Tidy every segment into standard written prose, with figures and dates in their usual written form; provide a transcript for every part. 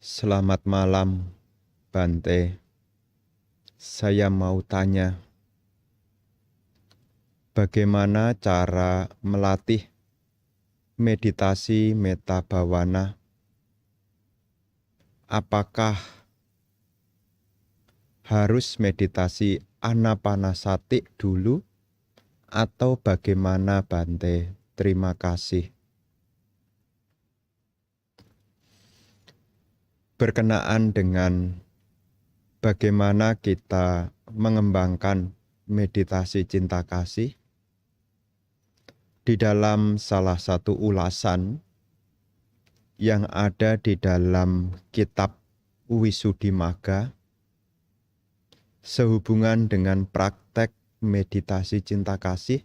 Selamat malam, Bante. Saya mau tanya, bagaimana cara melatih meditasi metta bhavana? Apakah harus meditasi anapanasati dulu atau bagaimana, Bante? Terima kasih. Berkenaan dengan bagaimana kita mengembangkan meditasi cinta kasih, di dalam salah satu ulasan yang ada di dalam kitab Wisudhimagga sehubungan dengan praktek meditasi cinta kasih,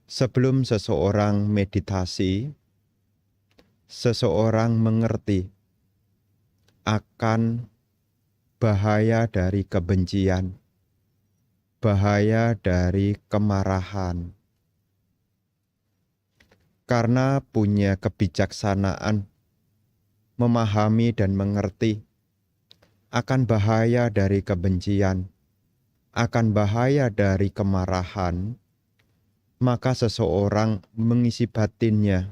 sebelum seseorang meditasi, seseorang mengerti akan bahaya dari kebencian, bahaya dari kemarahan. Karena punya kebijaksanaan, memahami dan mengerti akan bahaya dari kebencian, akan bahaya dari kemarahan, maka seseorang mengisi batinnya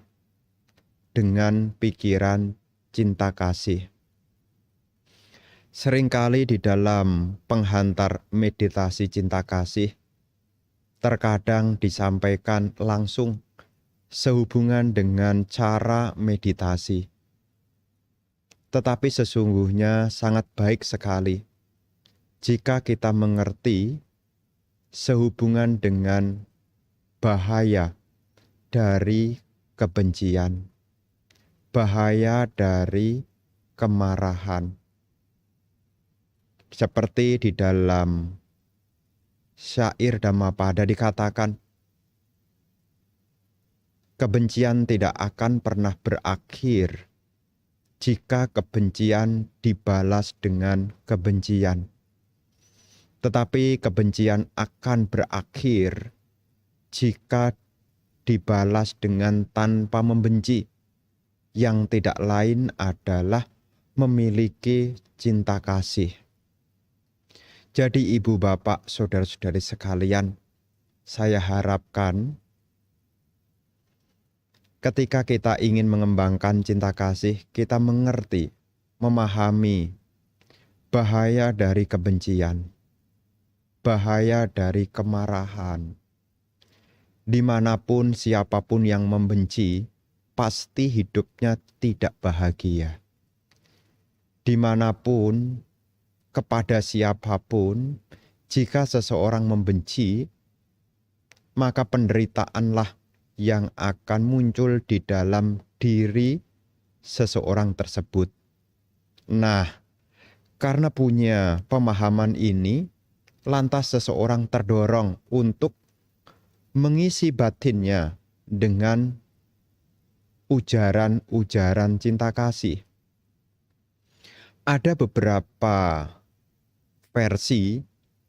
dengan pikiran cinta kasih. Seringkali di dalam penghantar meditasi cinta kasih, terkadang disampaikan langsung sehubungan dengan cara meditasi. Tetapi sesungguhnya sangat baik sekali jika kita mengerti sehubungan dengan bahaya dari kebencian, bahaya dari kemarahan. Seperti di dalam syair Dhammapada dikatakan, kebencian tidak akan pernah berakhir jika kebencian dibalas dengan kebencian. Tetapi kebencian akan berakhir jika dibalas dengan tanpa membenci, yang tidak lain adalah memiliki cinta kasih. Jadi ibu bapak saudara-saudari sekalian, saya harapkan ketika kita ingin mengembangkan cinta kasih, kita mengerti, memahami bahaya dari kebencian, bahaya dari kemarahan. Dimanapun siapapun yang membenci, pasti hidupnya tidak bahagia. Dimanapun, kepada siapapun, jika seseorang membenci, maka penderitaanlah yang akan muncul di dalam diri seseorang tersebut. Nah, karena punya pemahaman ini, lantas seseorang terdorong untuk mengisi batinnya dengan ujaran-ujaran cinta kasih. Ada beberapa versi,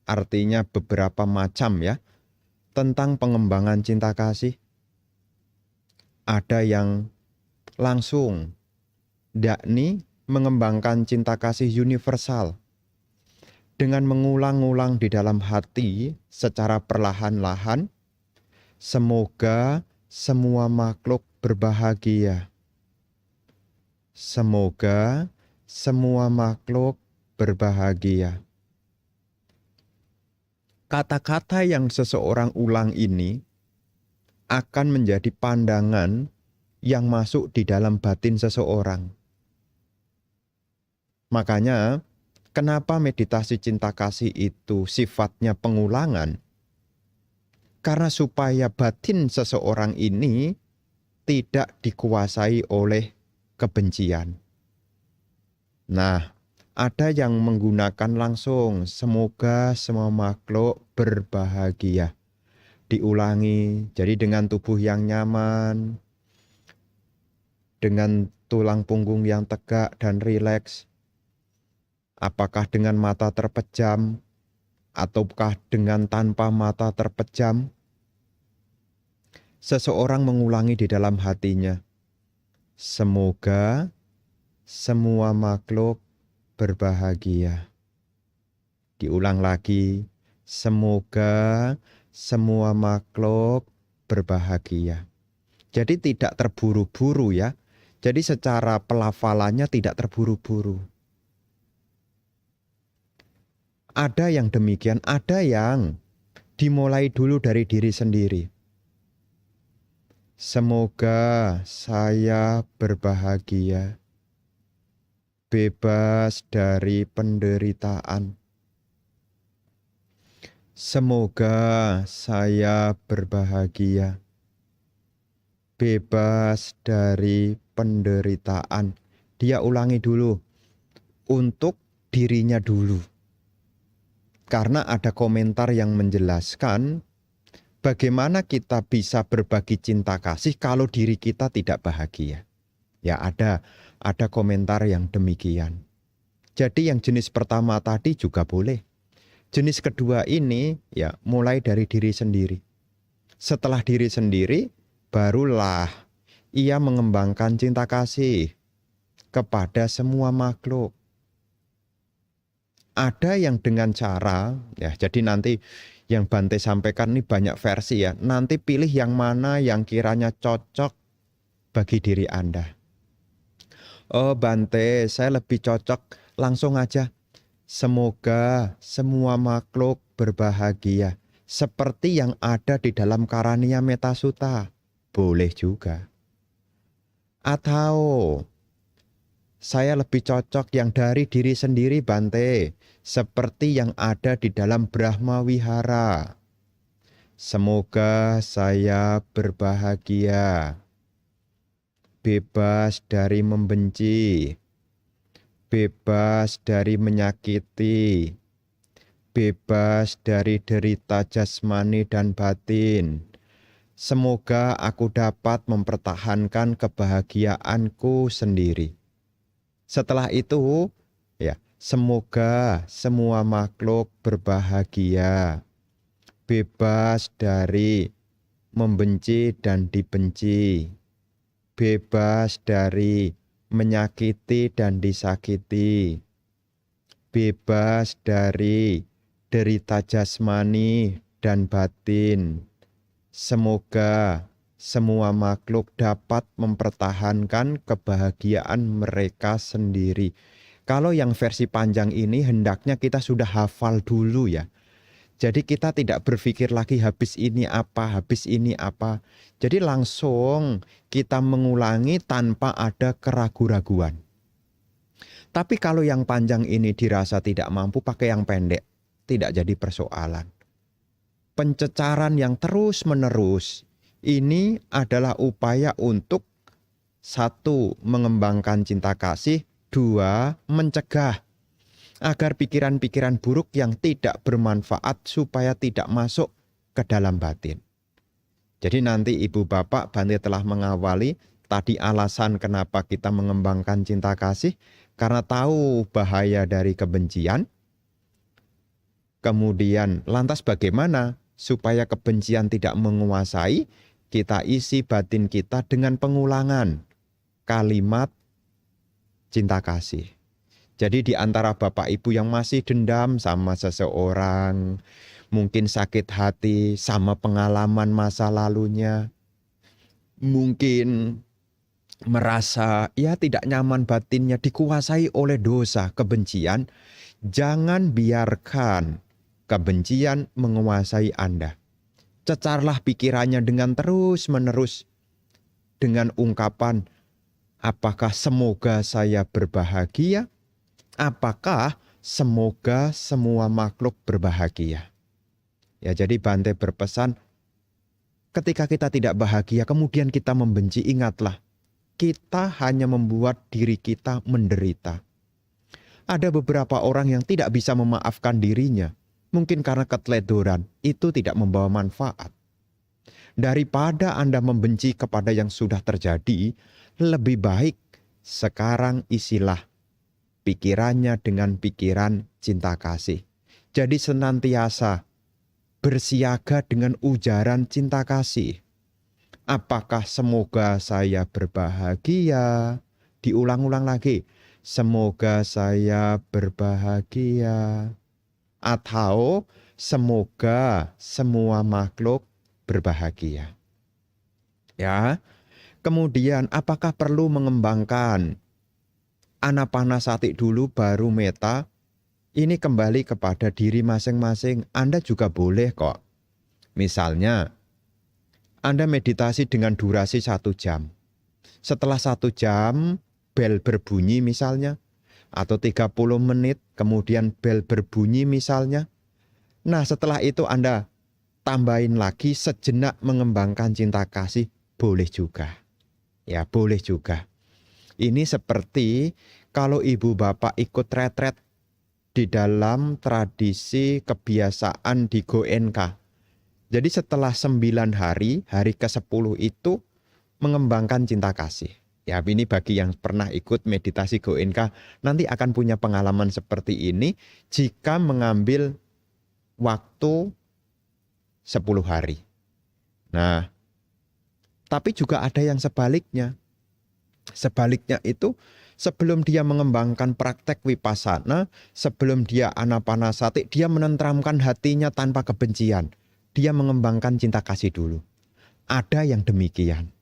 artinya beberapa macam ya, tentang pengembangan cinta kasih. Ada yang langsung, yakni mengembangkan cinta kasih universal dengan mengulang-ulang di dalam hati secara perlahan-lahan, semoga semua makhluk berbahagia. Semoga semua makhluk berbahagia. Kata-kata yang seseorang ulang ini akan menjadi pandangan yang masuk di dalam batin seseorang. Makanya, kenapa meditasi cinta kasih itu sifatnya pengulangan? Karena supaya batin seseorang ini tidak dikuasai oleh kebencian. Nah, ada yang menggunakan langsung, semoga semua makhluk berbahagia. Diulangi, jadi dengan tubuh yang nyaman, dengan tulang punggung yang tegak dan rileks. Apakah dengan mata terpejam, ataukah dengan tanpa mata terpejam? Seseorang mengulangi di dalam hatinya, semoga semua makhluk berbahagia. Diulang lagi, semoga semua makhluk berbahagia. Jadi tidak terburu-buru ya. Jadi secara pelafalannya tidak terburu-buru. Ada yang demikian, ada yang dimulai dulu dari diri sendiri. Semoga saya berbahagia, bebas dari penderitaan. Semoga saya berbahagia, bebas dari penderitaan. Dia ulangi dulu untuk dirinya dulu. Karena ada komentar yang menjelaskan bagaimana kita bisa berbagi cinta kasih kalau diri kita tidak bahagia. Ya ada komentar yang demikian. Jadi yang jenis pertama tadi juga boleh. Jenis kedua ini ya mulai dari diri sendiri. Setelah diri sendiri, barulah ia mengembangkan cinta kasih kepada semua makhluk. Ada yang dengan cara, ya jadi nanti yang Bante sampaikan ini banyak versi ya. Nanti pilih yang mana yang kiranya cocok bagi diri Anda. Oh Bante, saya lebih cocok langsung aja. Semoga semua makhluk berbahagia seperti yang ada di dalam Karania Metasutta. Boleh juga. Atau saya lebih cocok yang dari diri sendiri Bante, seperti yang ada di dalam Brahma Wihara. Semoga saya berbahagia, bebas dari membenci, bebas dari menyakiti, bebas dari derita jasmani dan batin. Semoga aku dapat mempertahankan kebahagiaanku sendiri. Setelah itu, ya, semoga semua makhluk berbahagia, bebas dari membenci dan dibenci, bebas dari menyakiti dan disakiti, bebas dari derita jasmani dan batin. Semoga semua makhluk dapat mempertahankan kebahagiaan mereka sendiri. Kalau yang versi panjang ini hendaknya kita sudah hafal dulu ya. Jadi kita tidak berpikir lagi habis ini apa. Jadi langsung kita mengulangi tanpa ada keraguan-raguan. Tapi kalau yang panjang ini dirasa tidak mampu, pakai yang pendek. Tidak jadi persoalan. Pencecaran yang terus-menerus ini adalah upaya untuk satu, mengembangkan cinta kasih, dua, mencegah agar pikiran-pikiran buruk yang tidak bermanfaat supaya tidak masuk ke dalam batin. Jadi nanti Ibu Bapak Bante telah mengawali tadi alasan kenapa kita mengembangkan cinta kasih, karena tahu bahaya dari kebencian. Kemudian lantas bagaimana supaya kebencian tidak menguasai? Kita isi batin kita dengan pengulangan kalimat cinta kasih. Jadi di antara Bapak Ibu yang masih dendam sama seseorang, mungkin sakit hati sama pengalaman masa lalunya, mungkin merasa ya tidak nyaman batinnya dikuasai oleh dosa kebencian, jangan biarkan kebencian menguasai Anda. Cecarlah pikirannya dengan terus-menerus dengan ungkapan, apakah semoga saya berbahagia? Apakah semoga semua makhluk berbahagia? Ya, jadi Bante berpesan, ketika kita tidak bahagia, kemudian kita membenci, ingatlah, kita hanya membuat diri kita menderita. Ada beberapa orang yang tidak bisa memaafkan dirinya, mungkin karena keteledoran, itu tidak membawa manfaat. Daripada Anda membenci kepada yang sudah terjadi, lebih baik sekarang isilah pikirannya dengan pikiran cinta kasih. Jadi senantiasa bersiaga dengan ujaran cinta kasih. Apakah semoga saya berbahagia? Diulang-ulang lagi. semoga saya berbahagia, atau semoga semua makhluk berbahagia. Ya. Kemudian apakah perlu mengembangkan anapanasati dulu baru meta? Ini kembali kepada diri masing-masing. Anda juga boleh kok. Misalnya, Anda meditasi dengan durasi 1 jam. Setelah 1 jam, bel berbunyi misalnya. Atau 30 menit, kemudian bel berbunyi misalnya. Nah, setelah itu Anda tambahin lagi sejenak mengembangkan cinta kasih. Boleh juga. Ya, boleh juga. Ini seperti kalau ibu bapak ikut retret di dalam tradisi kebiasaan di Goenka. Jadi setelah 9 hari, hari ke-10 itu mengembangkan cinta kasih. Ya, ini bagi yang pernah ikut meditasi Goenka, nanti akan punya pengalaman seperti ini jika mengambil waktu 10 hari. Nah, tapi juga ada yang sebaliknya. Sebaliknya itu sebelum dia mengembangkan praktek vipassana, sebelum dia anapanasati, dia menenteramkan hatinya tanpa kebencian. Dia mengembangkan cinta kasih dulu. Ada yang demikian.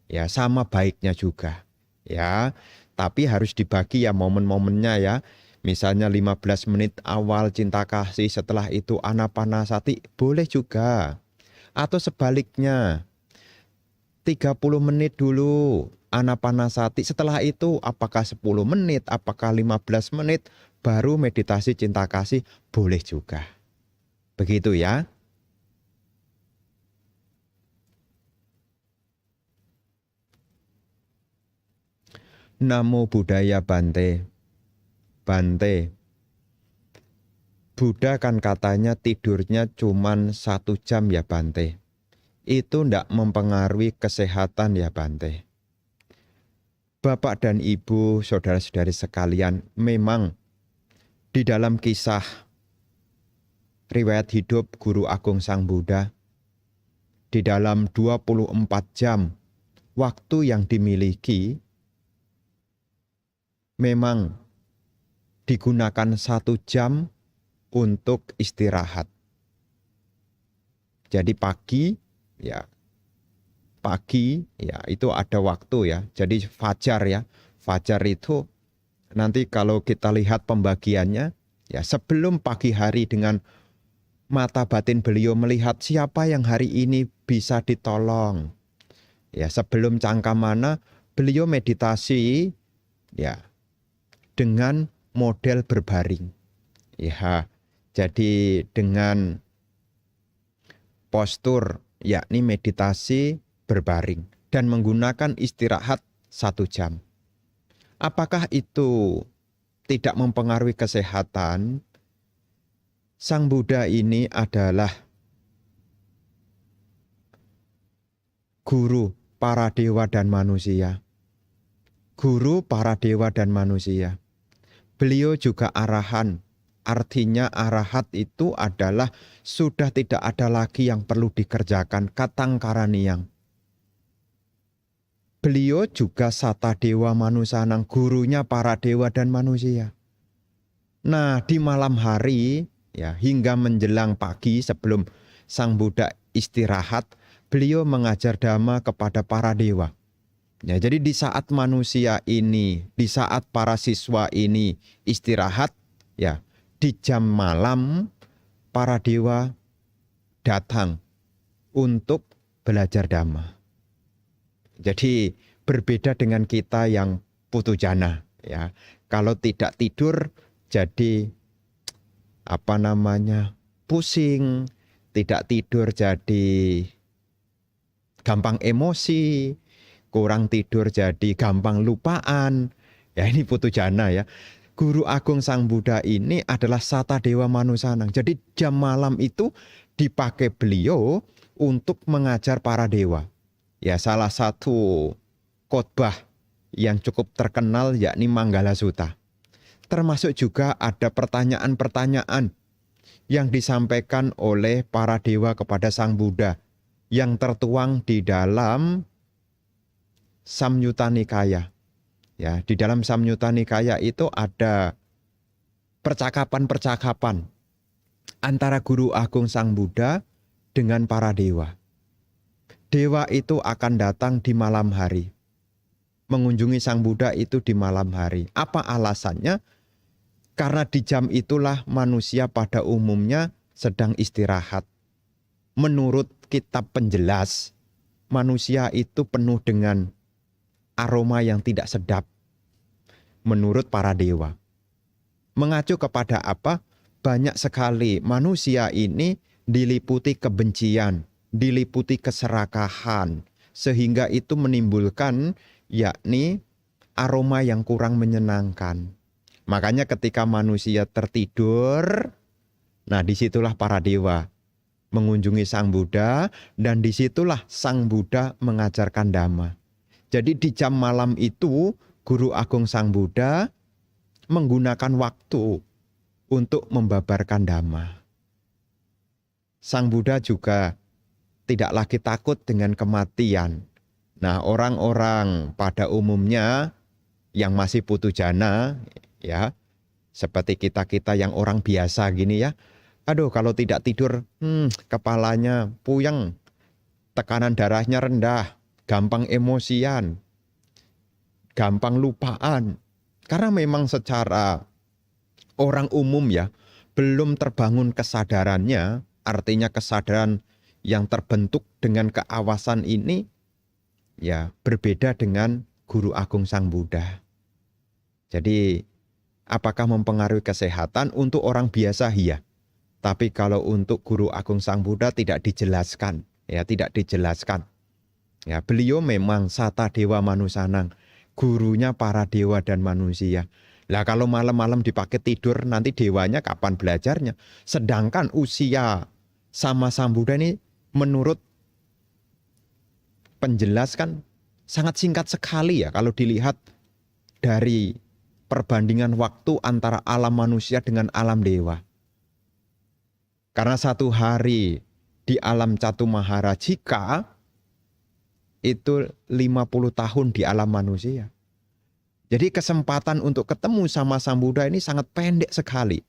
Ya, sama baiknya juga. Ya, tapi harus dibagi ya momen-momennya ya. Misalnya 15 menit awal cinta kasih, setelah itu anapanasati, boleh juga. Atau sebaliknya, 30 menit dulu anapanasati. Setelah itu apakah 10 menit, apakah 15 menit, baru meditasi cinta kasih, boleh juga. Begitu ya. Namo Buddhaya Bante. Bante. Buddha kan katanya tidurnya cuman 1 jam ya Bante. Itu ndak mempengaruhi kesehatan ya Bante. Bapak dan Ibu, saudara-saudari sekalian, memang di dalam kisah riwayat hidup Guru Agung Sang Buddha, di dalam 24 jam waktu yang dimiliki, memang digunakan 1 jam untuk istirahat. Jadi pagi ya itu ada waktu ya. Jadi fajar ya. Fajar itu nanti kalau kita lihat pembagiannya ya, sebelum pagi hari dengan mata batin beliau melihat siapa yang hari ini bisa ditolong. Ya, sebelum cangkamana beliau meditasi ya dengan model berbaring. Ya, jadi dengan postur yakni meditasi berbaring dan menggunakan istirahat 1 jam. Apakah itu tidak mempengaruhi kesehatan? Sang Buddha ini adalah guru para dewa dan manusia. Guru para dewa dan manusia. Beliau juga arahan. Artinya arahat itu adalah sudah tidak ada lagi yang perlu dikerjakan, katang karaniang. Beliau juga sata dewa manusanang, gurunya para dewa dan manusia. Nah, di malam hari ya hingga menjelang pagi sebelum Sang Buddha istirahat, beliau mengajar dhamma kepada para dewa. Ya, jadi di saat manusia ini, di saat para siswa ini istirahat, ya di jam malam para dewa datang untuk belajar dhamma. Jadi berbeda dengan kita yang putu jana ya. Kalau tidak tidur jadi pusing, tidak tidur jadi gampang emosi, kurang tidur jadi gampang lupaan. Ya ini putu jana ya. Guru Agung Sang Buddha ini adalah sata dewa manusanang. Jadi jam malam itu dipakai beliau untuk mengajar para dewa. Ya, salah satu khotbah yang cukup terkenal yakni Manggala Sutta. Termasuk juga ada pertanyaan-pertanyaan yang disampaikan oleh para dewa kepada Sang Buddha yang tertuang di dalam Samyutta Nikaya. Ya, di dalam Samyutta Nikaya itu ada percakapan-percakapan antara Guru Agung Sang Buddha dengan para dewa. Dewa itu akan datang di malam hari. Mengunjungi Sang Buddha itu di malam hari. Apa alasannya? Karena di jam itulah manusia pada umumnya sedang istirahat. Menurut kitab penjelas, manusia itu penuh dengan aroma yang tidak sedap. Menurut para dewa. Mengacu kepada apa? Banyak sekali manusia ini diliputi kebencian, diliputi keserakahan, sehingga itu menimbulkan yakni aroma yang kurang menyenangkan. Makanya ketika manusia tertidur, nah disitulah para dewa mengunjungi Sang Buddha, dan disitulah Sang Buddha mengajarkan Dhamma. Jadi di jam malam itu Guru Agung Sang Buddha menggunakan waktu untuk membabarkan Dhamma. Sang Buddha juga tidak lagi takut dengan kematian. Nah, orang-orang pada umumnya yang masih putu jana, ya, seperti kita-kita yang orang biasa gini ya, aduh kalau tidak tidur, kepalanya puyeng, tekanan darahnya rendah, gampang emosian, gampang lupaan. Karena memang secara orang umum ya, belum terbangun kesadarannya, artinya kesadaran yang terbentuk dengan keawasan ini, ya berbeda dengan Guru Agung Sang Buddha. Jadi, apakah mempengaruhi kesehatan untuk orang biasa? Iya. Tapi kalau untuk Guru Agung Sang Buddha tidak dijelaskan, ya tidak dijelaskan. Ya, beliau memang Sata Dewa Manusanang, gurunya para dewa dan manusia. Lah kalau malam-malam dipakai tidur, nanti dewanya kapan belajarnya? Sedangkan usia sama Sang Buddha ini menurut penjelaskan sangat singkat sekali ya kalau dilihat dari perbandingan waktu antara alam manusia dengan alam dewa. Karena satu hari di alam Catumahara-jika itu 50 tahun di alam manusia. Jadi kesempatan untuk ketemu sama Sang Buddha ini sangat pendek sekali.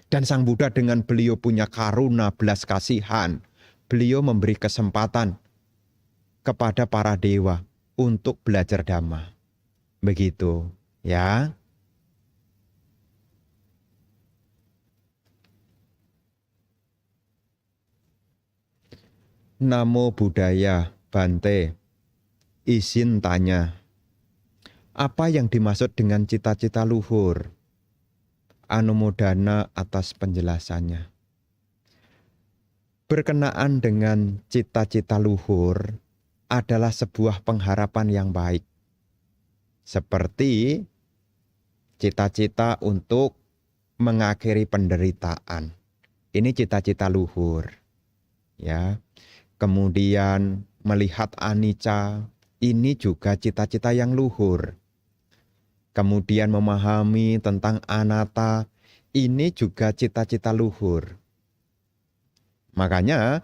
Dan Sang Buddha dengan beliau punya karuna belas kasihan, beliau memberi kesempatan kepada para dewa untuk belajar Dhamma. Begitu, ya. Namo Buddhaya, Bante. Izin tanya, apa yang dimaksud dengan cita-cita luhur? Anumodana atas penjelasannya. Berkenaan dengan cita-cita luhur adalah sebuah pengharapan yang baik. Seperti cita-cita untuk mengakhiri penderitaan. Ini cita-cita luhur. Ya. Kemudian melihat anicca, ini juga cita-cita yang luhur. Kemudian memahami tentang anatta, ini juga cita-cita luhur. Makanya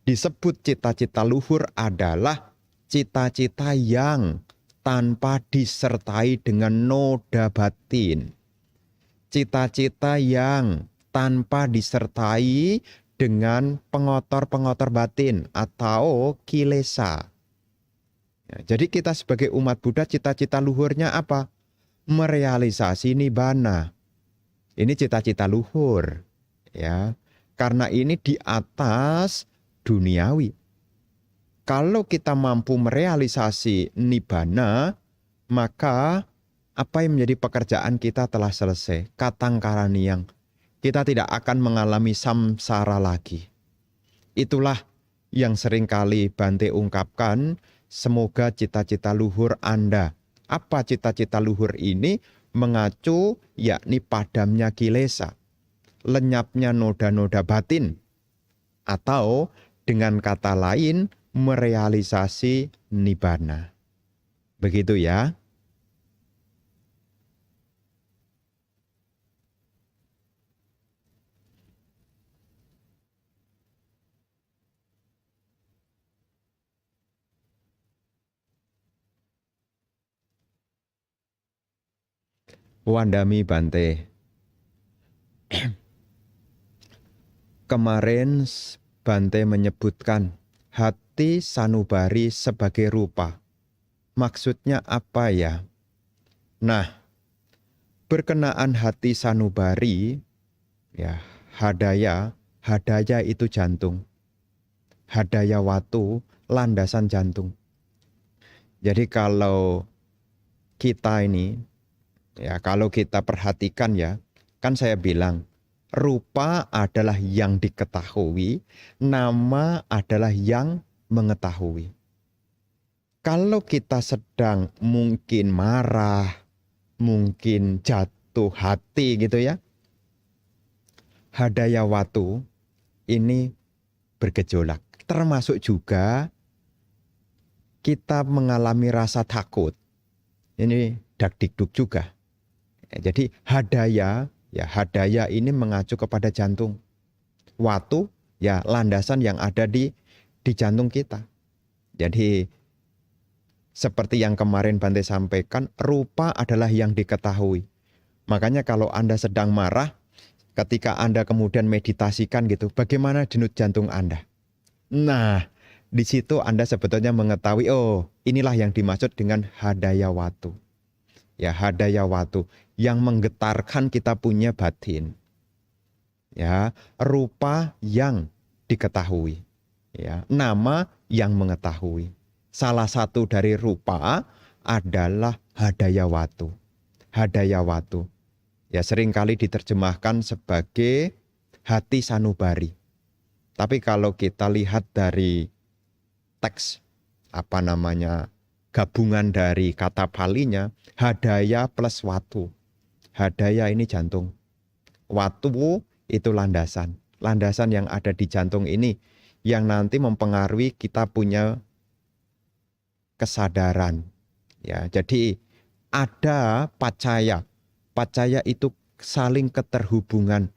disebut cita-cita luhur adalah cita-cita yang tanpa disertai dengan noda batin. Cita-cita yang tanpa disertai dengan pengotor-pengotor batin atau kilesa. Ya, jadi kita sebagai umat Buddha cita-cita luhurnya apa? Merealisasi nibbana. Ini cita-cita luhur. Ya, karena ini di atas duniawi. Kalau kita mampu merealisasi nibbana, maka apa yang menjadi pekerjaan kita telah selesai. Katang karaniang. Kita tidak akan mengalami samsara lagi. Itulah yang seringkali Bante ungkapkan, semoga cita-cita luhur Anda. Apa cita-cita luhur ini? Mengacu yakni padamnya kilesa, lenyapnya noda-noda batin, atau dengan kata lain merealisasi nibbana. Begitu ya. Wandami Bante. Kemarin Bante menyebutkan hati sanubari sebagai rupa. Maksudnya apa ya? Nah, berkenaan hati sanubari, ya hadaya itu jantung. Hadaya watu, landasan jantung. Jadi kalau kita ini, ya kalau kita perhatikan ya, kan saya bilang, rupa adalah yang diketahui, nama adalah yang mengetahui. Kalau kita sedang mungkin marah, mungkin jatuh hati gitu ya, hadaya watu ini bergejolak. Termasuk juga kita mengalami rasa takut. Ini dak-dikduk juga. Jadi hadaya ini mengacu kepada jantung. Watu ya landasan yang ada di jantung kita. Jadi seperti yang kemarin Bante sampaikan, rupa adalah yang diketahui. Makanya kalau Anda sedang marah, ketika Anda kemudian meditasikan gitu, bagaimana denyut jantung Anda? Nah, di situ Anda sebetulnya mengetahui, oh inilah yang dimaksud dengan hadaya watu. Ya, hadaya watu yang menggetarkan kita punya batin. Ya, rupa yang diketahui. Ya, nama yang mengetahui. Salah satu dari rupa adalah hadaya watu. Hadaya watu. Ya, seringkali diterjemahkan sebagai hati sanubari. Tapi kalau kita lihat dari teks gabungan dari kata palinya, hadaya plus watu. Hadaya ini jantung. Watu itu landasan. Landasan yang ada di jantung ini yang nanti mempengaruhi kita punya kesadaran. Ya, jadi ada pacaya. Pacaya itu saling keterhubungan.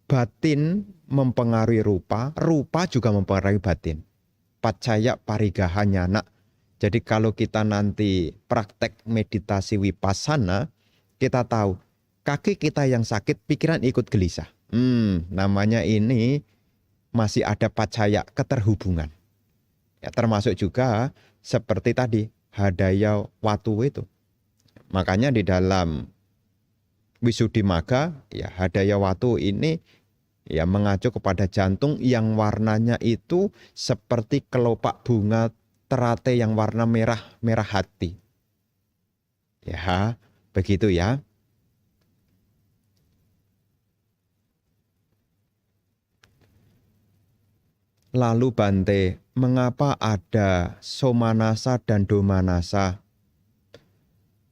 Batin mempengaruhi rupa, rupa juga mempengaruhi batin. Pacaya parigaha nyana. Jadi kalau kita nanti praktek meditasi vipassana, kita tahu kaki kita yang sakit, pikiran ikut gelisah. Namanya ini masih ada pacaya keterhubungan. Ya, termasuk juga seperti tadi hadaya watu itu. Makanya di dalam Wisuddhimagga, ya hadaya watu ini ya mengacu kepada jantung yang warnanya itu seperti kelopak bunga terate yang warna merah hati. Ya, begitu ya. Lalu Bante, mengapa ada somanasa dan domanasa?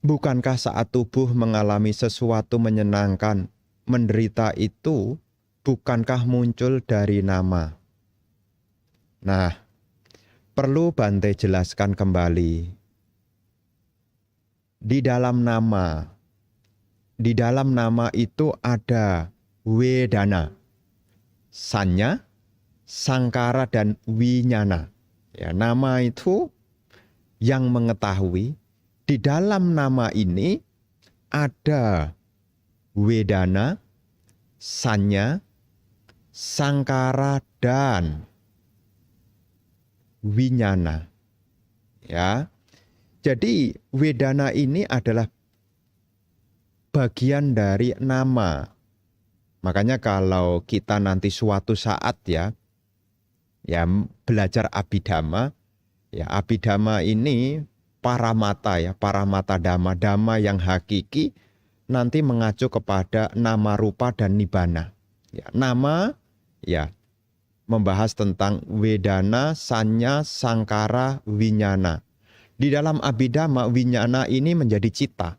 Bukankah saat tubuh mengalami sesuatu menyenangkan, menderita itu bukankah muncul dari nama? Nah, perlu Bante jelaskan kembali. Di dalam nama itu ada wedana, sanya, sangkara dan winyana. Ya, nama itu yang mengetahui. Di dalam nama ini ada wedana, sanya, sangkara dan winyana. Ya. Jadi wedana ini adalah bagian dari nama. Makanya kalau kita nanti suatu saat ya belajar abhidhamma, ya abhidhamma ini paramata ya, paramata dhamma yang hakiki nanti mengacu kepada nama, rupa dan nibbana. Ya, nama ya membahas tentang wedana, sanya, sangkara, winyana. Di dalam abhidhamma winyana ini menjadi cita.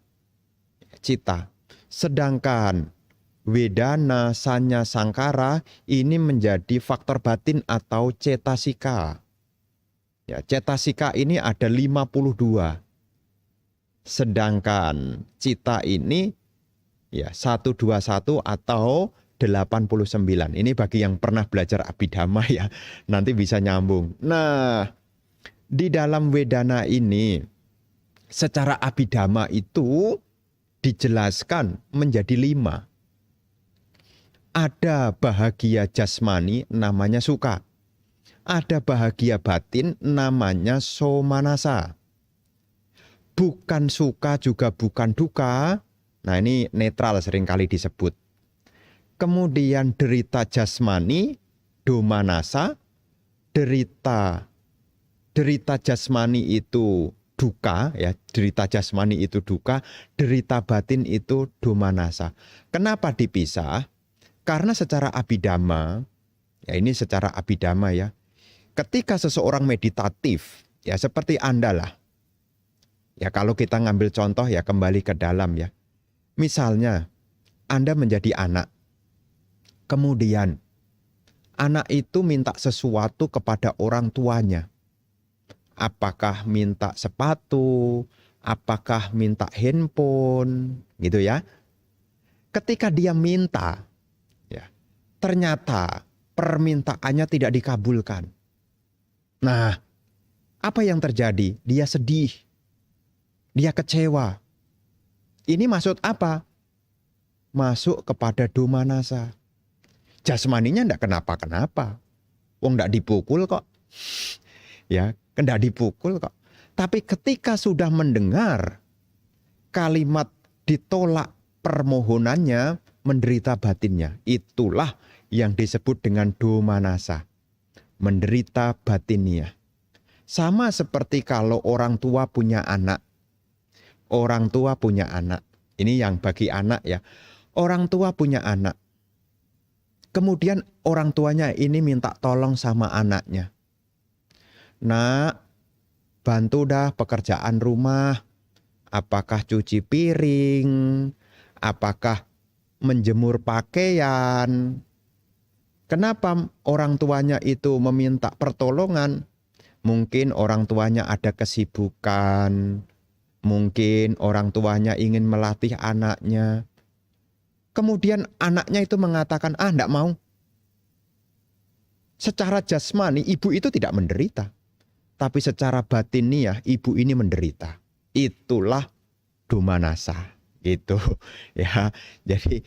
Sedangkan wedana, sanya, sangkara ini menjadi faktor batin atau cetasika. Ya, cetasika ini ada 52. Sedangkan cita ini ya 121 atau 89. Ini bagi yang pernah belajar abhidhamma ya, nanti bisa nyambung. Nah, di dalam wedana ini secara abhidhamma itu dijelaskan menjadi 5. Ada bahagia jasmani namanya suka. Ada bahagia batin namanya somanasa. Bukan suka juga bukan duka. Nah ini netral seringkali disebut. Kemudian derita jasmani, domanasa. Derita jasmani itu duka, ya, derita jasmani itu duka, derita batin itu domanasa. Kenapa dipisah? Karena secara abhidhamma, ya ini secara abhidhamma ya, ketika seseorang meditatif, ya seperti Anda lah, ya kalau kita ngambil contoh ya kembali ke dalam ya. Misalnya Anda menjadi anak, kemudian anak itu minta sesuatu kepada orang tuanya. Apakah minta sepatu, apakah minta handphone, gitu ya. Ketika dia minta, ya, ternyata permintaannya tidak dikabulkan. Nah, apa yang terjadi? Dia sedih, dia kecewa. Ini maksud apa? Masuk kepada domanasa. Jasmaninya enggak kenapa-kenapa. Wong enggak dipukul kok. Ya, enggak dipukul kok. Tapi ketika sudah mendengar kalimat ditolak permohonannya, menderita batinnya. Itulah yang disebut dengan domanasa. Menderita batinnya. Sama seperti kalau orang tua punya anak. Orang tua punya anak. Ini yang bagi anak ya. Orang tua punya anak. Kemudian orang tuanya ini minta tolong sama anaknya. Nak, bantu dah pekerjaan rumah. Apakah cuci piring? Apakah menjemur pakaian? Kenapa orang tuanya itu meminta pertolongan? Mungkin orang tuanya ada kesibukan. Mungkin orang tuanya ingin melatih anaknya. Kemudian anaknya itu mengatakan, enggak mau. Secara jasmani ibu itu tidak menderita. Tapi secara batiniah ibu ini menderita. Itulah domanasa. Gitu ya. Jadi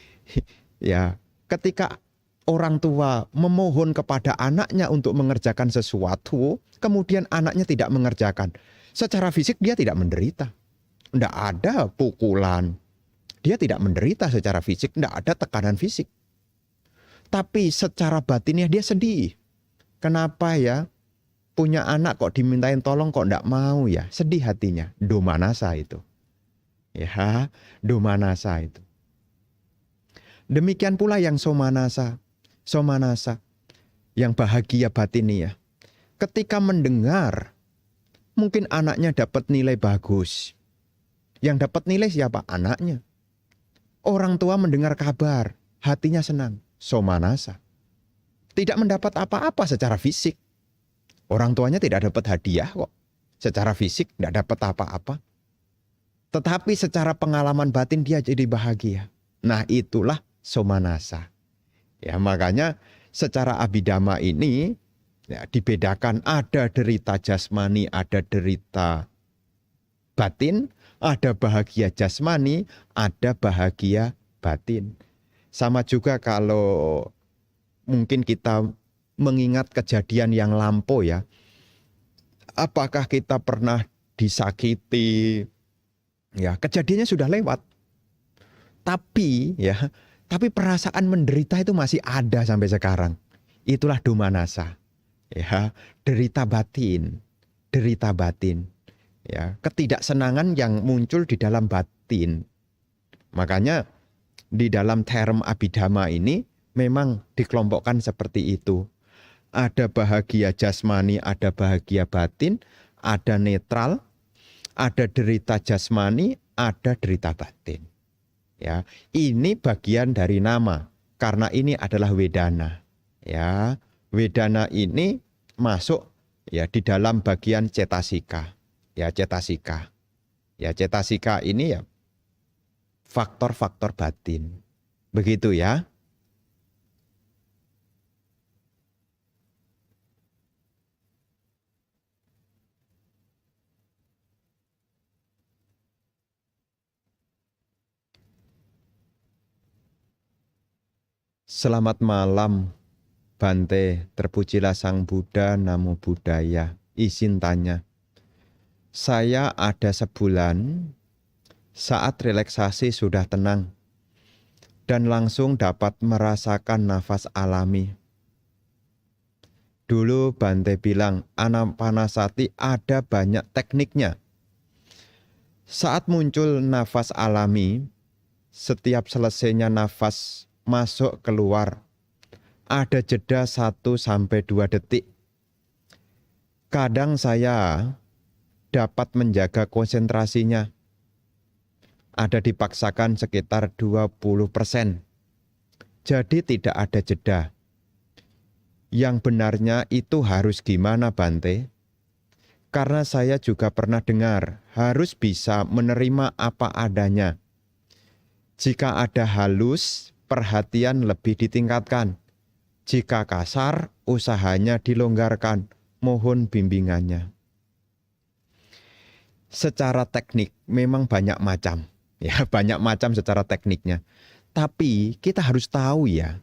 ya ketika orang tua memohon kepada anaknya untuk mengerjakan sesuatu, kemudian anaknya tidak mengerjakan. Secara fisik dia tidak menderita. Tidak ada pukulan. Dia tidak menderita secara fisik, tidak ada tekanan fisik. Tapi secara batinnya dia sedih. Kenapa ya? Punya anak kok dimintain tolong kok tidak mau ya? Sedih hatinya. Domanasa itu. Ya, domanasa itu. Demikian pula yang somanasa. Somanasa. Yang bahagia batinnya. Ketika mendengar, mungkin anaknya dapat nilai bagus. Yang dapat nilai siapa? Anaknya. Orang tua mendengar kabar, hatinya senang. Somanasa. Tidak mendapat apa-apa secara fisik. Orang tuanya tidak dapat hadiah kok. Secara fisik tidak dapat apa-apa. Tetapi secara pengalaman batin dia jadi bahagia. Nah itulah somanasa. Ya makanya secara abhidhamma ini ya, dibedakan ada derita jasmani, ada derita batin, ada bahagia jasmani, ada bahagia batin. Sama juga kalau mungkin kita mengingat kejadian yang lampau ya. Apakah kita pernah disakiti? Ya, kejadiannya sudah lewat. Tapi perasaan menderita itu masih ada sampai sekarang. Itulah domanasa. Ya, derita batin. Derita batin. Ya, ketidaksenangan yang muncul di dalam batin. Makanya di dalam term abhidhamma ini memang dikelompokkan seperti itu. Ada bahagia jasmani, ada bahagia batin, ada netral, ada derita jasmani, ada derita batin. Ya, ini bagian dari nama karena ini adalah wedana. Ya, wedana ini masuk ya di dalam bagian cetasika. Ya, cetasika. Ya, cetasika ini ya faktor-faktor batin. Begitu ya. Selamat malam, Bante. Terpujilah Sang Buddha, Namo Buddhaya. Izin tanya, saya ada sebulan saat relaksasi sudah tenang dan langsung dapat merasakan nafas alami. Dulu Bante bilang Anapanasati ada banyak tekniknya. Saat muncul nafas alami, setiap selesainya nafas masuk keluar, ada jeda 1-2 detik. Kadang saya dapat menjaga konsentrasinya. Ada dipaksakan sekitar 20%. Jadi tidak ada jeda. Yang benarnya itu harus gimana, Bante? Karena saya juga pernah dengar harus bisa menerima apa adanya. Jika ada halus, perhatian lebih ditingkatkan. Jika kasar, usahanya dilonggarkan. Mohon bimbingannya. Secara teknik memang banyak macam. Ya, banyak macam secara tekniknya. Tapi kita harus tahu ya.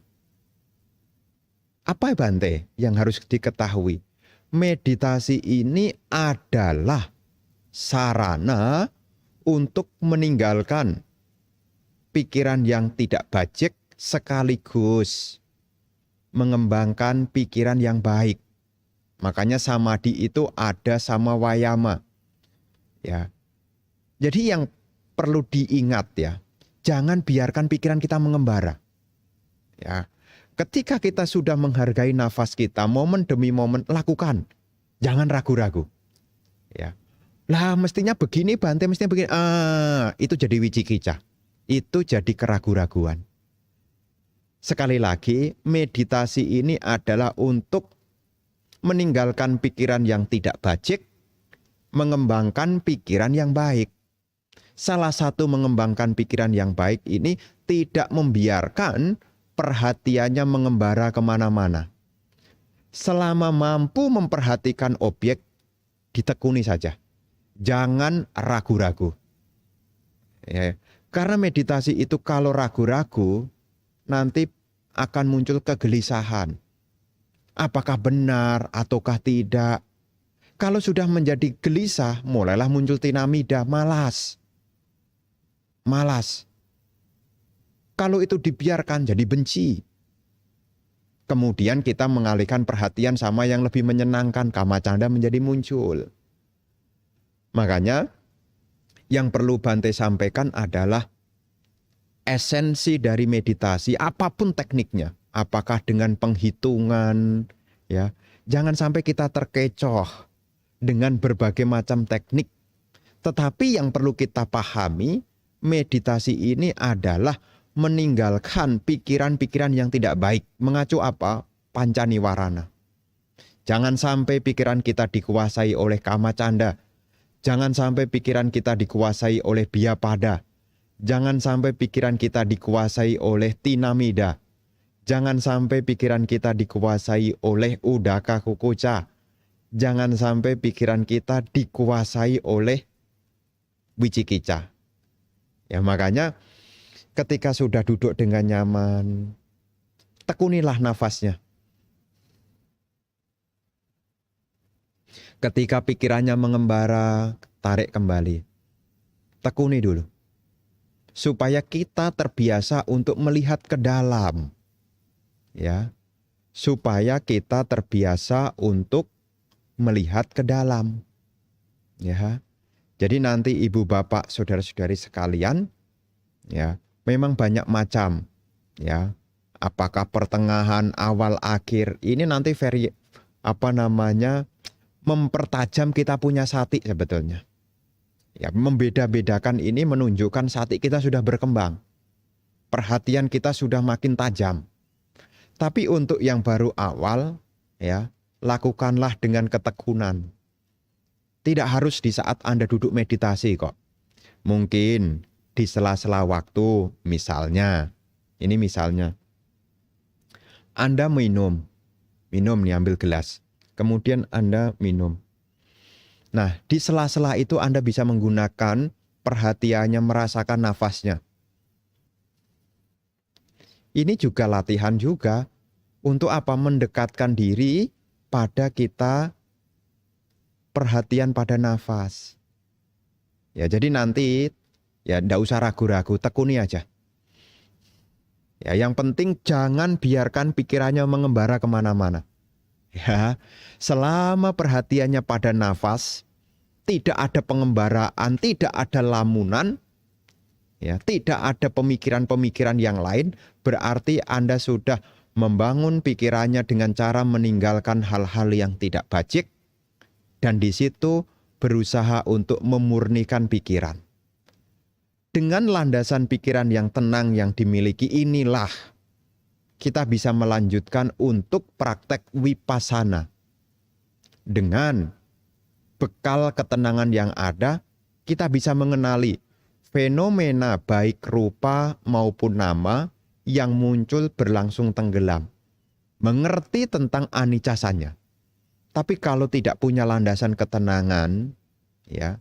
Apa Bante yang harus diketahui? Meditasi ini adalah sarana untuk meninggalkan pikiran yang tidak bajik sekaligus mengembangkan pikiran yang baik. Makanya samadhi itu ada sama wayama. Ya. Jadi yang perlu diingat ya, jangan biarkan pikiran kita mengembara. Ya. Ketika kita sudah menghargai nafas kita, momen demi momen lakukan. Jangan ragu-ragu. Ya. Lah mestinya begini Bante, mestinya begini. Itu jadi wicikicah. Itu jadi keraguan-raguan. Sekali lagi, meditasi ini adalah untuk meninggalkan pikiran yang tidak bajik, mengembangkan pikiran yang baik. Salah satu mengembangkan pikiran yang baik ini tidak membiarkan perhatiannya mengembara kemana-mana. Selama mampu memperhatikan objek, ditekuni saja. Jangan ragu-ragu. Ya, karena meditasi itu kalau ragu-ragu, nanti akan muncul kegelisahan. Apakah benar ataukah tidak? Kalau sudah menjadi gelisah, mulailah muncul tinamida, malas. Malas. Kalau itu dibiarkan jadi benci. Kemudian kita mengalihkan perhatian sama yang lebih menyenangkan, kamacanda menjadi muncul. Makanya yang perlu Bante sampaikan adalah esensi dari meditasi apapun tekniknya. Apakah dengan penghitungan, ya. Jangan sampai kita terkecoh dengan berbagai macam teknik. Tetapi yang perlu kita pahami, meditasi ini adalah meninggalkan pikiran-pikiran yang tidak baik. Mengacu apa? Pancaniwarana. Jangan sampai pikiran kita dikuasai oleh kamacanda. Jangan sampai pikiran kita dikuasai oleh biapada. Jangan sampai pikiran kita dikuasai oleh tinamida. Jangan sampai pikiran kita dikuasai oleh udaka kukuca. Jangan sampai pikiran kita dikuasai oleh wicikica. Ya makanya ketika sudah duduk dengan nyaman, tekunilah nafasnya. Ketika pikirannya mengembara, tarik kembali. Tekuni dulu. Supaya kita terbiasa untuk melihat ke dalam. Ya. Supaya kita terbiasa untuk melihat ke dalam. Ya. Jadi nanti ibu bapak, saudara-saudari sekalian, ya, memang banyak macam, ya. Apakah pertengahan, awal, akhir, ini nanti mempertajam kita punya sati sebetulnya. Ya, membeda-bedakan ini menunjukkan sati kita sudah berkembang. Perhatian kita sudah makin tajam. Tapi untuk yang baru awal, ya, lakukanlah dengan ketekunan. Tidak harus di saat Anda duduk meditasi kok. Mungkin di sela-sela waktu, misalnya, ini misalnya, Anda minum nih ambil gelas, kemudian Anda minum. Nah, di sela-sela itu Anda bisa menggunakan perhatiannya merasakan nafasnya. Ini juga latihan juga. Untuk apa? Mendekatkan diri pada kita perhatian pada nafas. Ya, jadi nanti ya ndak usah ragu-ragu, tekuni aja. Ya, yang penting jangan biarkan pikirannya mengembara kemana-mana. Ya, selama perhatiannya pada nafas, tidak ada pengembaraan, tidak ada lamunan, ya, tidak ada pemikiran-pemikiran yang lain, berarti Anda sudah membangun pikirannya dengan cara meninggalkan hal-hal yang tidak bajik, dan di situ berusaha untuk memurnikan pikiran. Dengan landasan pikiran yang tenang yang dimiliki inilah kita bisa melanjutkan untuk praktek vipassana. Dengan bekal ketenangan yang ada, kita bisa mengenali fenomena baik rupa maupun nama yang muncul berlangsung tenggelam. Mengerti tentang anicasannya. Tapi kalau tidak punya landasan ketenangan, ya,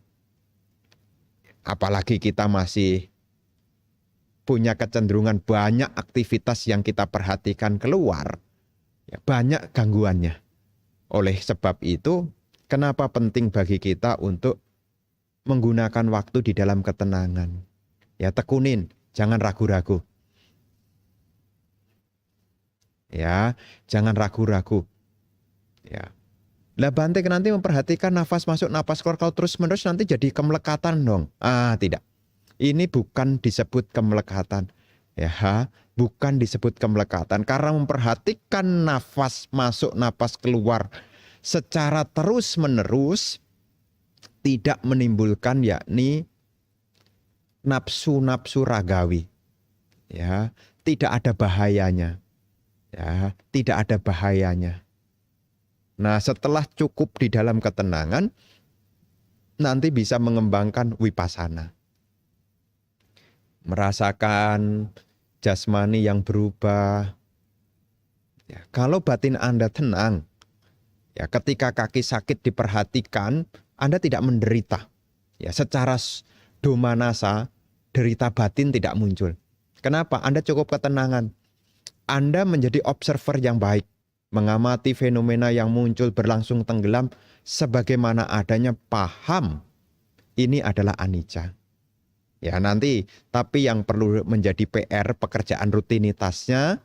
apalagi kita masih punya kecenderungan banyak aktivitas yang kita perhatikan keluar, ya, banyak gangguannya. Oleh sebab itu, kenapa penting bagi kita untuk menggunakan waktu di dalam ketenangan? Ya, tekunin, jangan ragu-ragu. Ya, jangan ragu-ragu. Ya. Lah Bante nanti memperhatikan nafas masuk, nafas keluar, kalau terus-menerus nanti jadi kemelekatan dong. Tidak. Ini bukan disebut kemelekatan. Ya, bukan disebut kemelekatan. Karena memperhatikan nafas masuk, nafas keluar secara terus-menerus tidak menimbulkan yakni nafsu-nafsu ragawi. Ya, tidak ada bahayanya. Ya, tidak ada bahayanya. Nah, setelah cukup di dalam ketenangan, nanti bisa mengembangkan vipassana. Merasakan jasmani yang berubah. Ya, kalau batin Anda tenang, ya, ketika kaki sakit diperhatikan, Anda tidak menderita. Ya, secara domanasa, derita batin tidak muncul. Kenapa? Anda cukup ketenangan. Anda menjadi observer yang baik. Mengamati fenomena yang muncul berlangsung tenggelam sebagaimana adanya, paham ini adalah anicca. Ya nanti, tapi yang perlu menjadi PR pekerjaan rutinitasnya,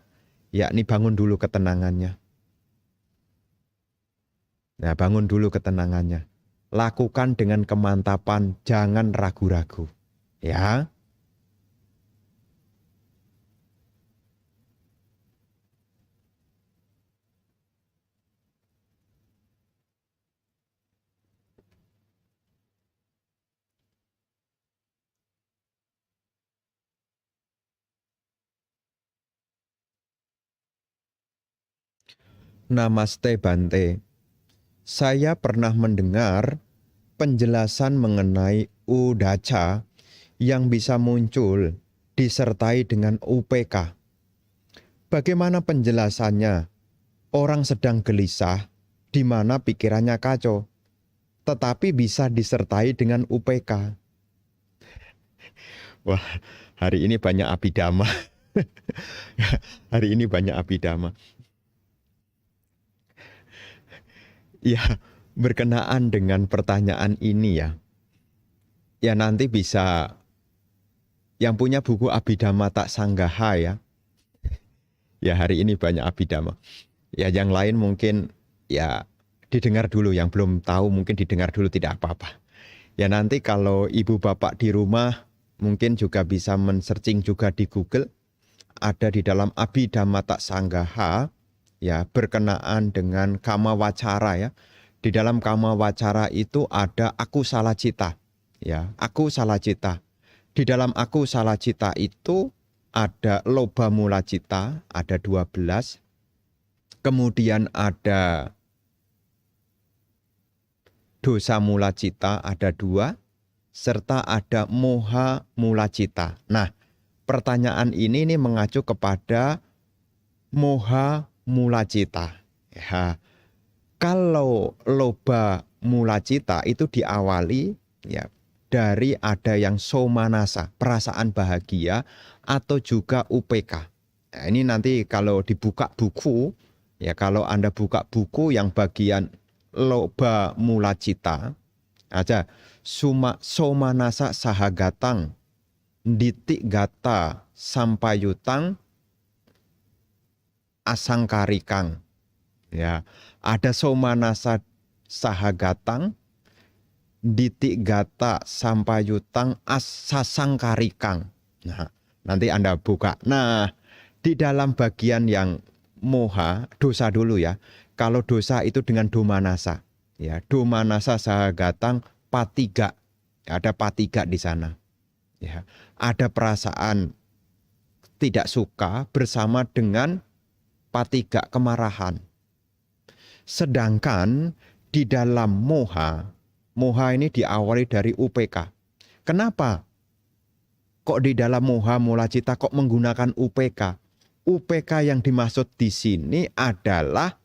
yakni bangun dulu ketenangannya. Nah, bangun dulu ketenangannya. Lakukan dengan kemantapan, jangan ragu-ragu. Ya. Namaste Bante. Saya pernah mendengar penjelasan mengenai udacca yang bisa muncul disertai dengan UPK. Bagaimana penjelasannya? Orang sedang gelisah di mana pikirannya kacau, tetapi bisa disertai dengan UPK. Wah, hari ini banyak abhidhamma. Hari ini banyak abhidhamma. Ya, berkenaan dengan pertanyaan ini ya. Ya nanti bisa yang punya buku Abhidhamma Tak Sanggaha ya. Ya hari ini banyak abhidhamma. Ya yang lain mungkin ya didengar dulu, yang belum tahu mungkin didengar dulu, tidak apa-apa. Ya nanti kalau ibu bapak di rumah mungkin juga bisa men-searching juga di Google. Ada di dalam Abhidhamma Tak Sanggaha. Ya, berkenaan dengan kama wacara ya. Di dalam kama wacara itu ada aku salah cita. Ya, aku salah cita. Di dalam aku salah cita itu ada loba mula cita, ada 12. Kemudian ada dosa mula cita, ada 2. Serta ada moha mula cita. Nah, pertanyaan ini mengacu kepada moha mula cita. Ya, kalau loba mula cita itu diawali ya dari ada yang somanasa, perasaan bahagia, atau juga UPK. Nah, ini nanti kalau dibuka buku, ya kalau Anda buka buku yang bagian loba mula cita, aja somanasa sahagatang, ditik gata sampayutang asangkarikang. Ya, ada somanasa sahagatang, ditik gata sampayutang asasangkarikang. Nah, nanti Anda buka. Nah, di dalam bagian yang moha, dosa dulu ya. Kalau dosa itu dengan domanasa. Ya, domanasa sahagatang patiga. Ada patiga di sana. Ya, ada perasaan tidak suka bersama dengan patiga kemarahan. Sedangkan di dalam moha, moha ini diawali dari UPK. Kenapa? Kok di dalam moha mula cita kok menggunakan UPK? UPK yang dimaksud di sini adalah